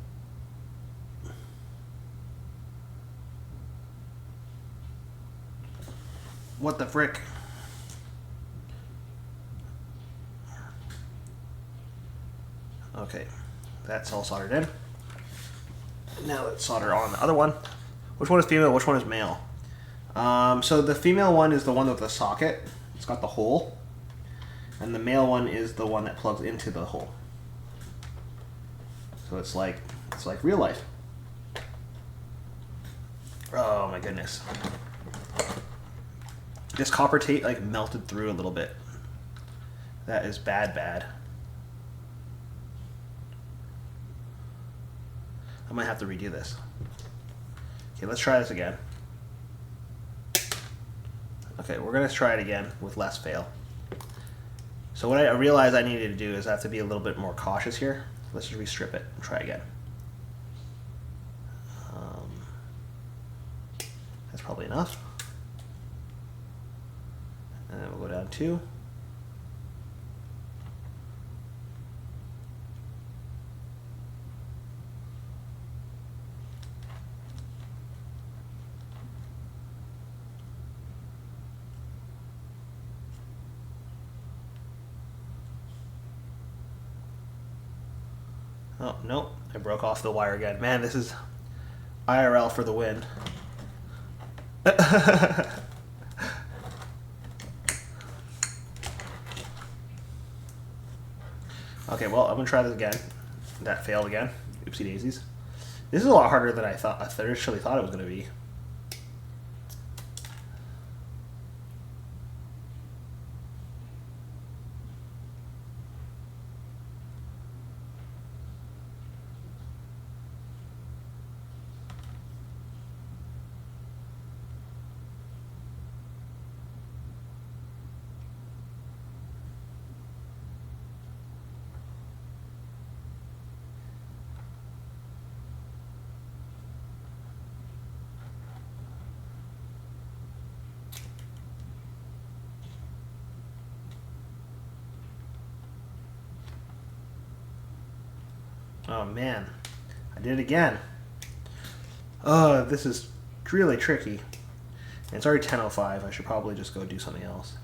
Speaker 1: What the frick? Okay, that's all soldered in. Now let's solder on the other one. Which one is female? Which one is male? So the female one is the one with the socket. It's got the hole. And the male one is the one that plugs into the hole. So it's like real life. Oh my goodness. This copper tape like melted through a little bit. That is bad. I might have to redo this. Okay, let's try this again. Okay, we're gonna try it again with less fail. So what I realized I needed to do is I have to be a little bit more cautious here. Let's just restrip it and try again. That's probably enough. And then we'll go down 2. Oh, nope. I broke off the wire again. Man, this is IRL for the win. Okay, well, I'm going to try this again. That failed again. Oopsie daisies. This is a lot harder than I initially thought it was going to be. Oh man, I did it again. This is really tricky. And it's already 10:05. I should probably just go do something else.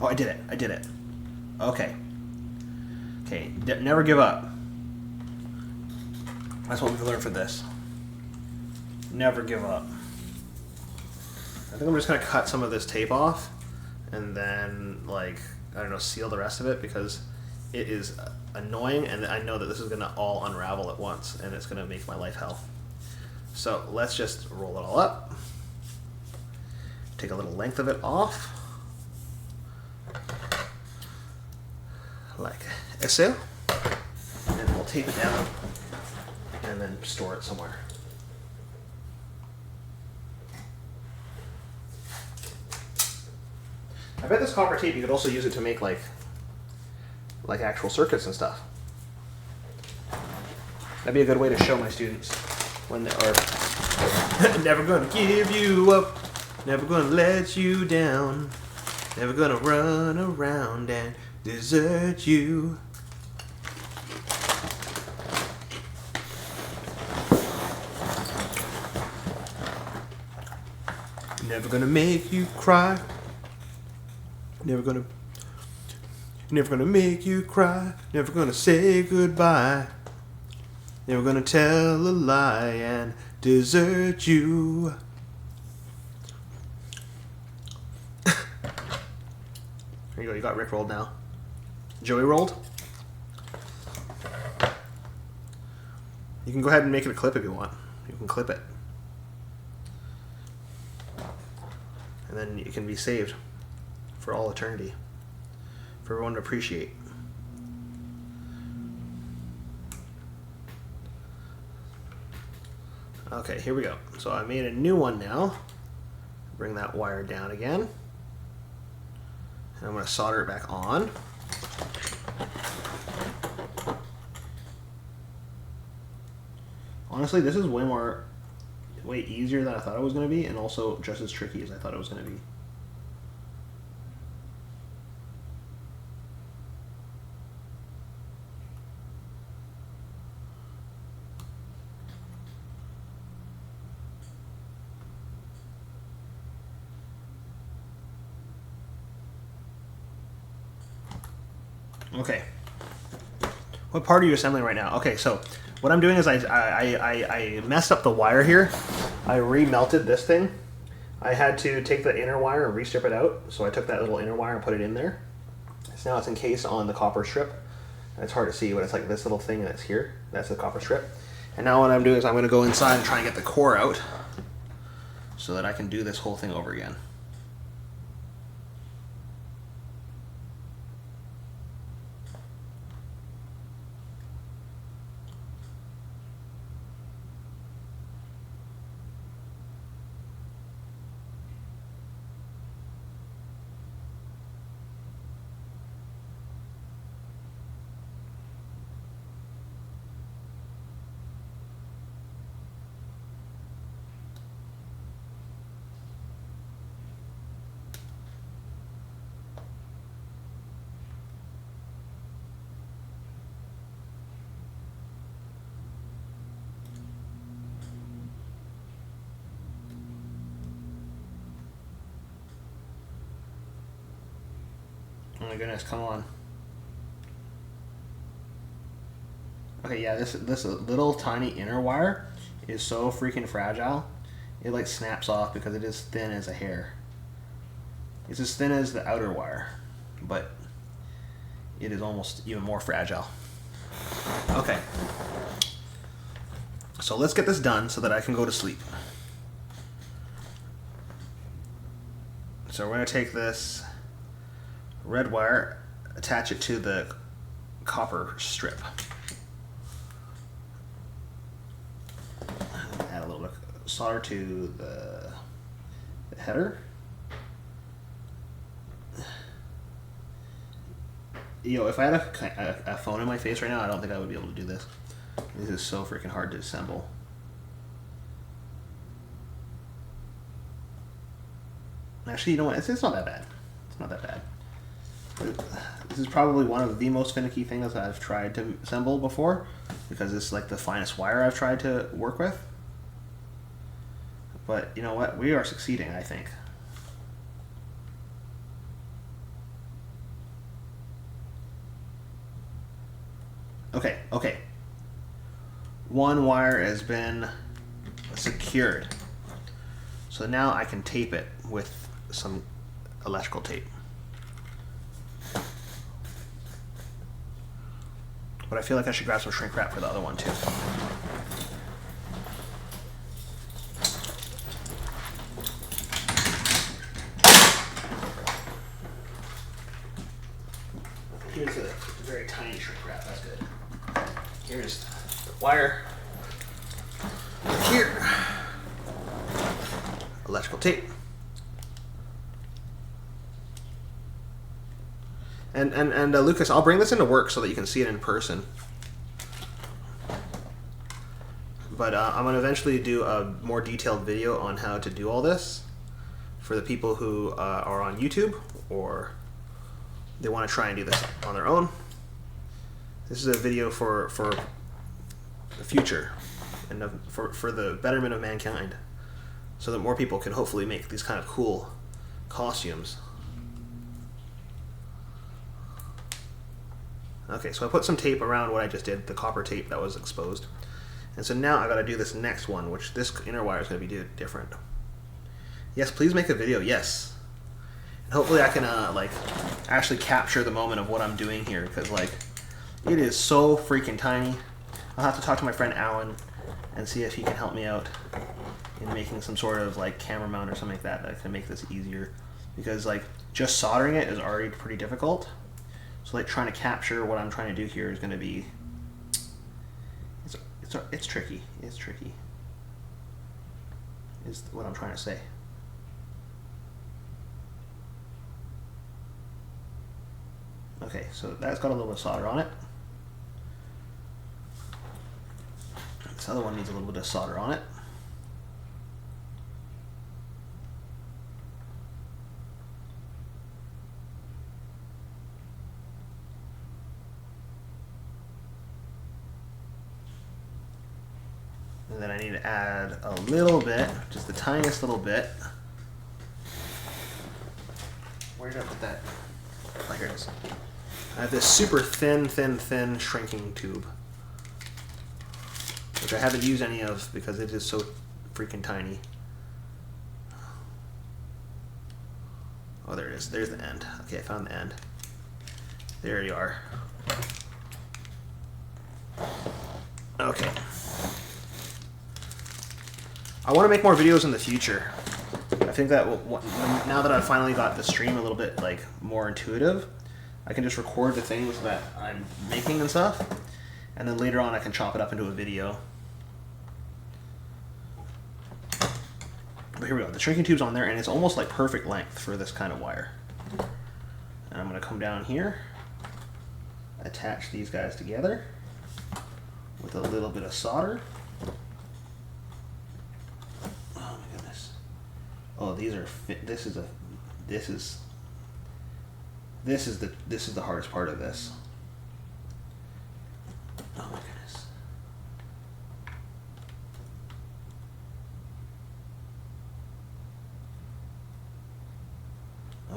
Speaker 1: Oh, I did it. I did it. Okay. Okay, never give up. That's what we've learned for this. Never give up. I think I'm just going to cut some of this tape off and then, like, I don't know, seal the rest of it because it is annoying and I know that this is going to all unravel at once and it's going to make my life hell. So let's just roll it all up. Take a little length of it off. Like so. And we'll tape it down and then store it somewhere. I bet this copper tape you could also use it to make like actual circuits and stuff. That'd be a good way to show my students when they are never gonna give you up, never gonna let you down, never gonna run around and desert you. Never gonna make you cry. Never gonna make you cry. Never gonna say goodbye. Never gonna tell a lie and desert you. There you go, you got Rick rolled now. Joey rolled. You can go ahead and make it a clip if you want. You can clip it. And then it can be saved for all eternity. For everyone to appreciate. Okay, here we go. So I made a new one now. Bring that wire down again. And I'm going to solder it back on. Honestly, this is way easier than I thought it was going to be, and also just as tricky as I thought it was going to be. Okay. What part are you assembling right now? Okay, so what I'm doing is I messed up the wire here. I remelted this thing. I had to take the inner wire and re-strip it out. So I took that little inner wire and put it in there. So now it's encased on the copper strip. And it's hard to see, but it's like this little thing that's here. That's the copper strip. And now what I'm doing is I'm going to go inside and try and get the core out so that I can do this whole thing over again. Oh my goodness, come on. Okay, yeah, this little tiny inner wire is so freaking fragile. It like snaps off because it is thin as a hair. It's as thin as the outer wire, but it is almost even more fragile. Okay. So let's get this done so that I can go to sleep. So we're going to take this red wire, attach it to the copper strip. Add a little bit of solder to the header. You know, if I had a phone in my face right now, I don't think I would be able to do this. This is so freaking hard to assemble. Actually, you know what? It's not that bad. It's not that bad. This is probably one of the most finicky things I've tried to assemble before, because it's like the finest wire I've tried to work with. But you know what? We are succeeding, I think. Okay, okay. One wire has been secured. So now I can tape it with some electrical tape. But I feel like I should grab some shrink wrap for the other one too. Here's a very tiny shrink wrap, that's good. Here's the wire. Here. Electrical tape. And Lucas, I'll bring this into work so that you can see it in person. But I'm going to eventually do a more detailed video on how to do all this for the people who are on YouTube or they want to try and do this on their own. This is a video for the future and for the betterment of mankind, so that more people can hopefully make these kind of cool costumes. Okay, so I put some tape around what I just did, the copper tape that was exposed. And so now I got to do this next one, which this inner wire is going to be different. Yes, please make a video, yes. And hopefully I can like actually capture the moment of what I'm doing here, because like it is so freaking tiny. I'll have to talk to my friend Alan and see if he can help me out in making some sort of like camera mount or something like that that can make this easier, because like just soldering it is already pretty difficult. So like trying to capture what I'm trying to do here is going to be, it's tricky. It's tricky, is what I'm trying to say. Okay, so that's got a little bit of solder on it. This other one needs a little bit of solder on it. And then I need to add a little bit, just the tiniest little bit. Where did I put that? Oh, here it is. I have this super thin shrinking tube, which I haven't used any of because it is so freaking tiny. Oh, there it is. There's the end. Okay, I found the end. There you are. Okay. I want to make more videos in the future. I think that now that I've finally got the stream a little bit like more intuitive, I can just record the things that I'm making and stuff, and then later on I can chop it up into a video. But here we go. The shrinking tube's on there, and it's almost like perfect length for this kind of wire. And I'm going to come down here, attach these guys together with a little bit of solder. Oh, these are this is the hardest part of this. Oh my goodness.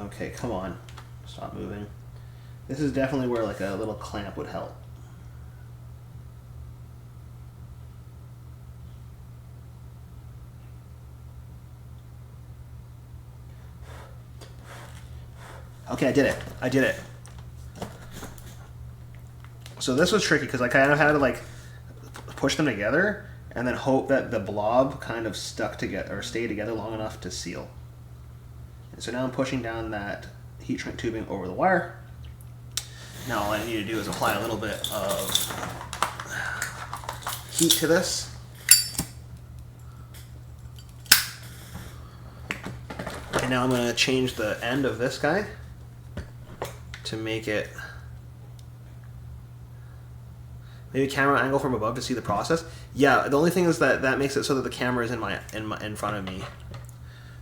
Speaker 1: Okay, come on. Stop moving. This is definitely where like a little clamp would help. Okay, I did it. I did it. So this was tricky because I kind of had to like push them together and then hope that the blob kind of stuck together or stayed together long enough to seal. And so now I'm pushing down that heat shrink tubing over the wire. Now all I need to do is apply a little bit of heat to this. And now I'm going to change the end of this guy to make it maybe camera angle from above to see the process. Yeah, the only thing is that that makes it so that the camera is in front of me,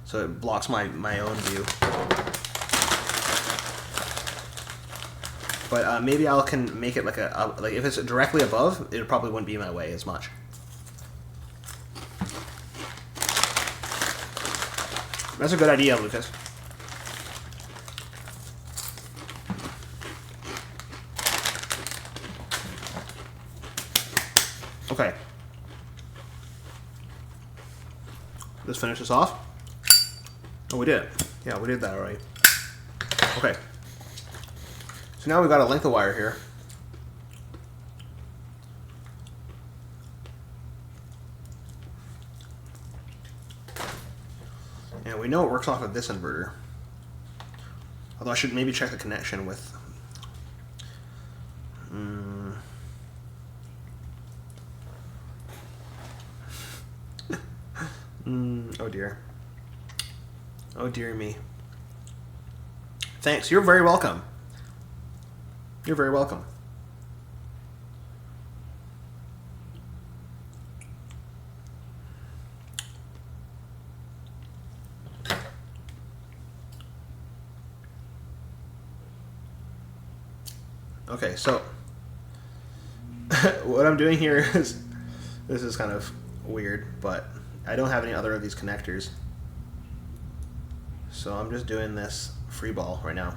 Speaker 1: so it blocks my own view. But maybe I can make it like like if it's directly above, it probably wouldn't be in my way as much. That's a good idea, Lucas. Okay. Let's finish this off. Oh, we did it. Yeah, we did that already. Okay. So now we've got a length of wire here. And we know it works off of this inverter. Although I should maybe check the connection with... Oh dear. Oh dear me. Thanks. You're very welcome. You're very welcome. Okay, so what I'm doing here is, this is kind of weird, but I don't have any other of these connectors. So I'm just doing this free ball right now.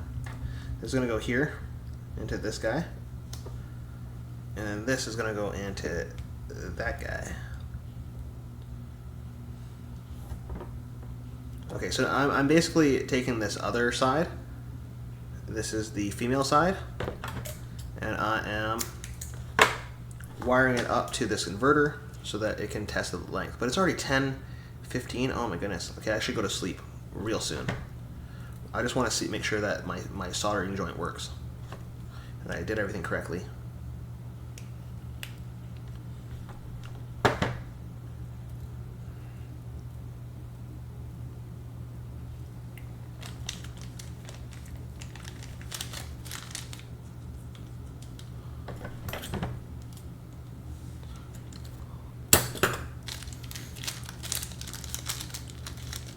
Speaker 1: This is going to go here into this guy. And then this is going to go into that guy. Okay, so I'm basically taking this other side. This is the female side. And I am wiring it up to this inverter so that it can test the length. But it's already 10:15. Oh my goodness. Okay, I should go to sleep real soon. I just want to make sure that my soldering joint works and I did everything correctly.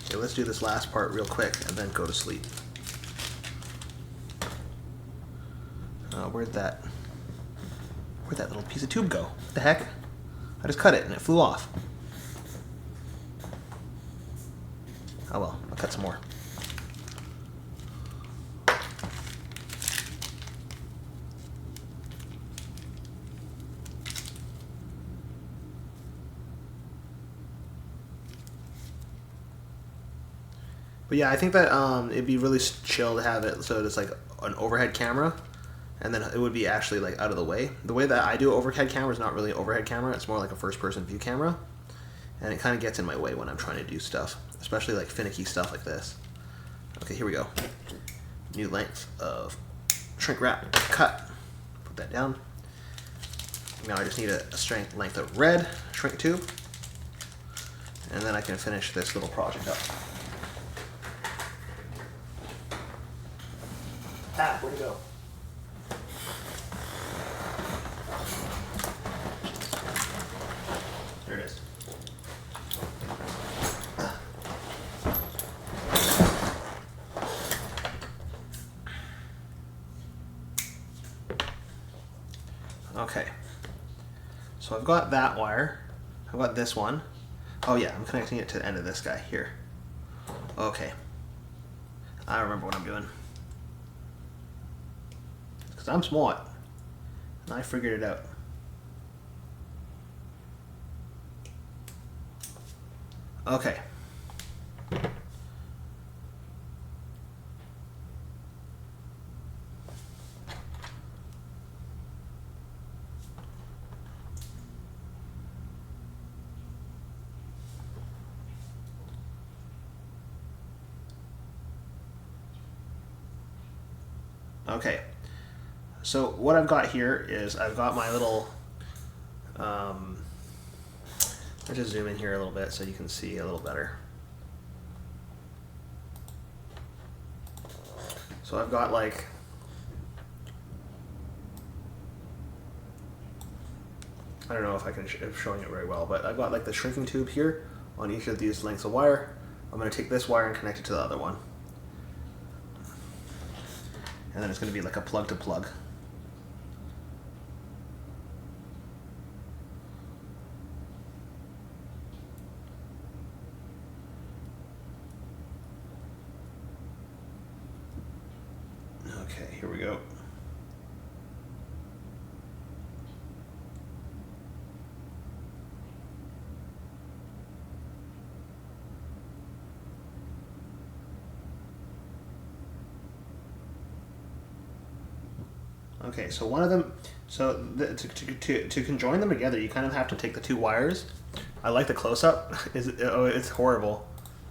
Speaker 1: Okay, let's do this last part real quick and then go to sleep. Where'd that little piece of tube go? What the heck? I just cut it and it flew off. Oh well, I'll cut some more. But yeah, I think that it'd be really chill to have it so it's like an overhead camera, and then it would be actually like out of the way. The way that I do overhead camera is not really an overhead camera, it's more like a first-person view camera, and it kind of gets in my way when I'm trying to do stuff, especially like finicky stuff like this. Okay, here we go. New length of shrink wrap cut. Put that down. Now I just need a strength length of red shrink tube, and then I can finish this little project up. Ah, where'd it go? There it is. Okay. So I've got that wire. I've got this one. Oh yeah, I'm connecting it to the end of this guy here. Okay. I remember what I'm doing. Because I'm smart. And I figured it out. Okay. Okay. So what I've got here is I've got my little, I'll just zoom in here a little bit so you can see a little better. So I've got like, I don't know if I can if showing it very well, but I've got like the shrinking tube here on each of these lengths of wire. I'm going to take this wire and connect it to the other one. And then it's going to be like a plug to plug. Okay, here we go. Okay, so one of them, to conjoin them together, you kind of have to take the two wires. I like the close-up. It's horrible.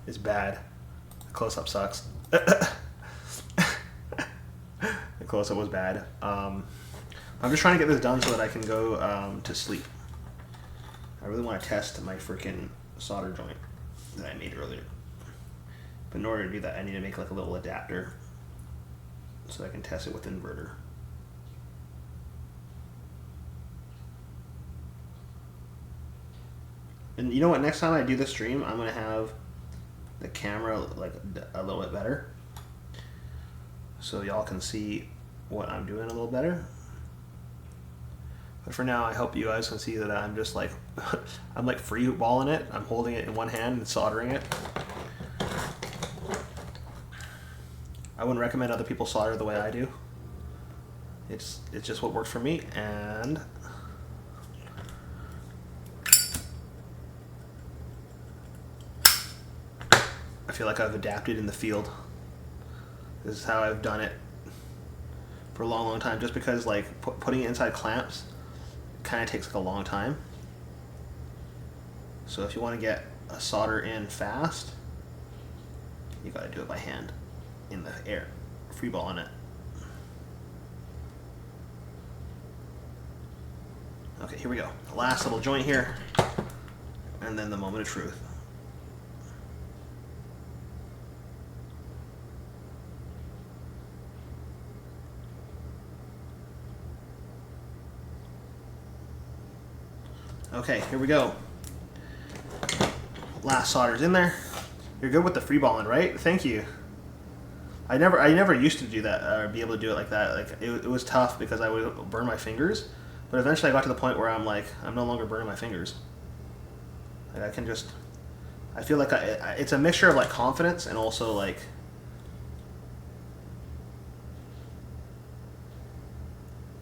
Speaker 1: It's bad. The close-up sucks. The close-up was bad. I'm just trying to get this done so that I can go to sleep. I really want to test my freaking solder joint that I made earlier. But in order to do that, I need to make like a little adapter so I can test it with the inverter. And you know what? Next time I do the stream, I'm gonna have the camera like a little bit better, so y'all can see what I'm doing a little better. But for now, I hope you guys can see that I'm just like I'm like free balling it. I'm holding it in one hand and soldering it. I wouldn't recommend other people solder the way I do. It's just what works for me, and I feel like I've adapted in the field. This is how I've done it for a long, long time. Just because like putting it inside clamps kind of takes like a long time. So if you want to get a solder in fast, you got to do it by hand in the air, free balling it. Okay, here we go. The last little joint here, and then the moment of truth. Okay, here we go. Last solder's in there. You're good with the free balling, right? Thank you. I never used to do that or be able to do it like that. Like it was tough because I would burn my fingers. But eventually I got to the point where I'm like, I'm no longer burning my fingers. Like I can just, I feel like it's a mixture of like confidence and also like,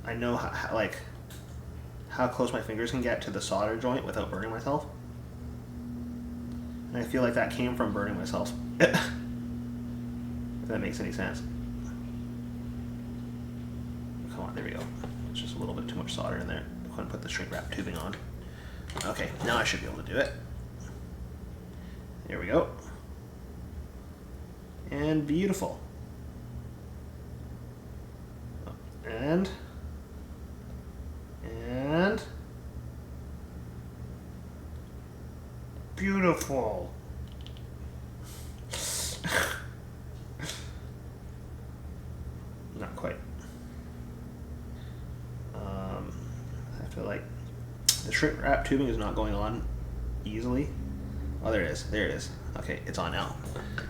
Speaker 1: I know how close my fingers can get to the solder joint without burning myself. And I feel like that came from burning myself. If that makes any sense. Come on, there we go. It's just a little bit too much solder in there. I couldn't put the shrink wrap tubing on. Okay, now I should be able to do it. There we go. And beautiful. And beautiful. Not quite. I feel like the shrink wrap tubing is not going on easily. Oh, there it is. There it is. Okay, it's on now.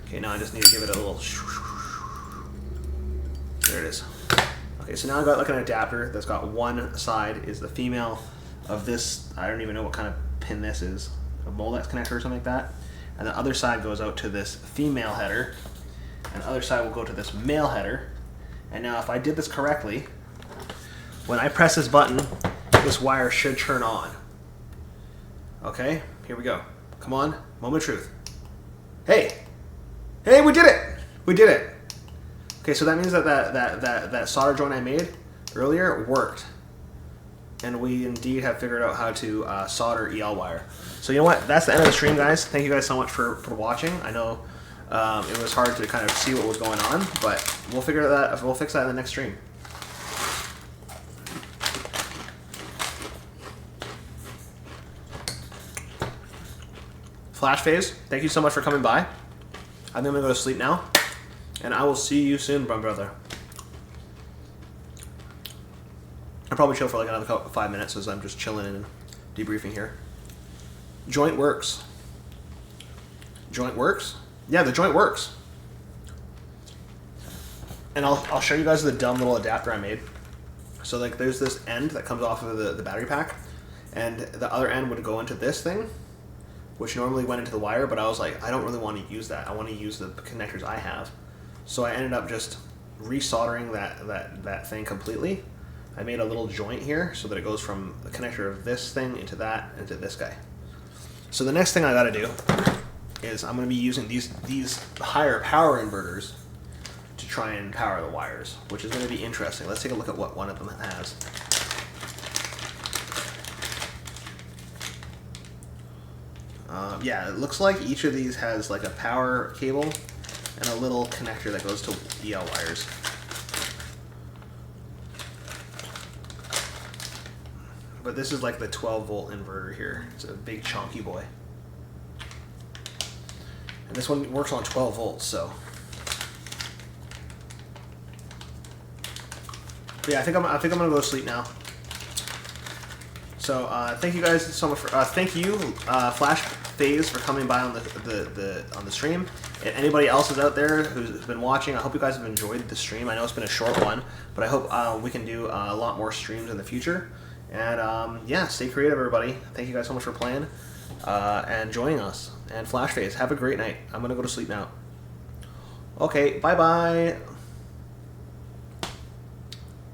Speaker 1: Okay, now I just need to give it a little. There it is. Okay, so now I've got like an adapter that's got one side is the female of this. I don't even know what kind of pin this is. A Molex connector or something like that. And the other side goes out to this female header. And the other side will go to this male header. And now if I did this correctly, when I press this button, this wire should turn on. Okay, here we go. Come on, moment of truth. Hey, we did it! We did it. Okay, so that means that solder joint I made earlier worked. And we indeed have figured out how to solder EL wire. So you know what? That's the end of the stream, guys. Thank you guys so much for watching. I know it was hard to kind of see what was going on, but we'll figure that. We'll fix that in the next stream. Flash Phase, thank you so much for coming by. I'm gonna go to sleep now, and I will see you soon, my brother. I'll probably chill for like another 5 minutes as I'm just chilling and debriefing here. Joint works. Joint works? Yeah, the joint works. And I'll show you guys the dumb little adapter I made. So like there's this end that comes off of the battery pack, and the other end would go into this thing, which normally went into the wire, but I was like, I don't really want to use that. I want to use the connectors I have. So I ended up just resoldering that thing completely. I made a little joint here so that it goes from the connector of this thing into that, into this guy. So the next thing I gotta do is I'm gonna be using these higher power inverters to try and power the wires, which is gonna be interesting. Let's take a look at what one of them has. Yeah, it looks like each of these has like a power cable and a little connector that goes to EL wires. But this is like the 12-volt inverter here. It's a big chonky boy. And this one works on 12 volts, so. But yeah, I think I'm gonna go to sleep now. So thank you guys so much for thank you Flash Phase for coming by on the stream. And anybody else is out there who's been watching, I hope you guys have enjoyed the stream. I know it's been a short one, but I hope we can do a lot more streams in the future. And yeah, stay creative, everybody. Thank you guys so much for playing and joining us. And Flash Phase, have a great night. I'm gonna go to sleep now. Okay, bye bye.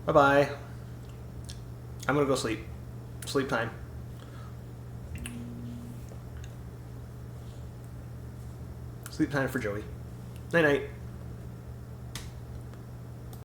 Speaker 1: Bye bye. I'm gonna go sleep. Sleep time. Sleep time for Joey. Night night.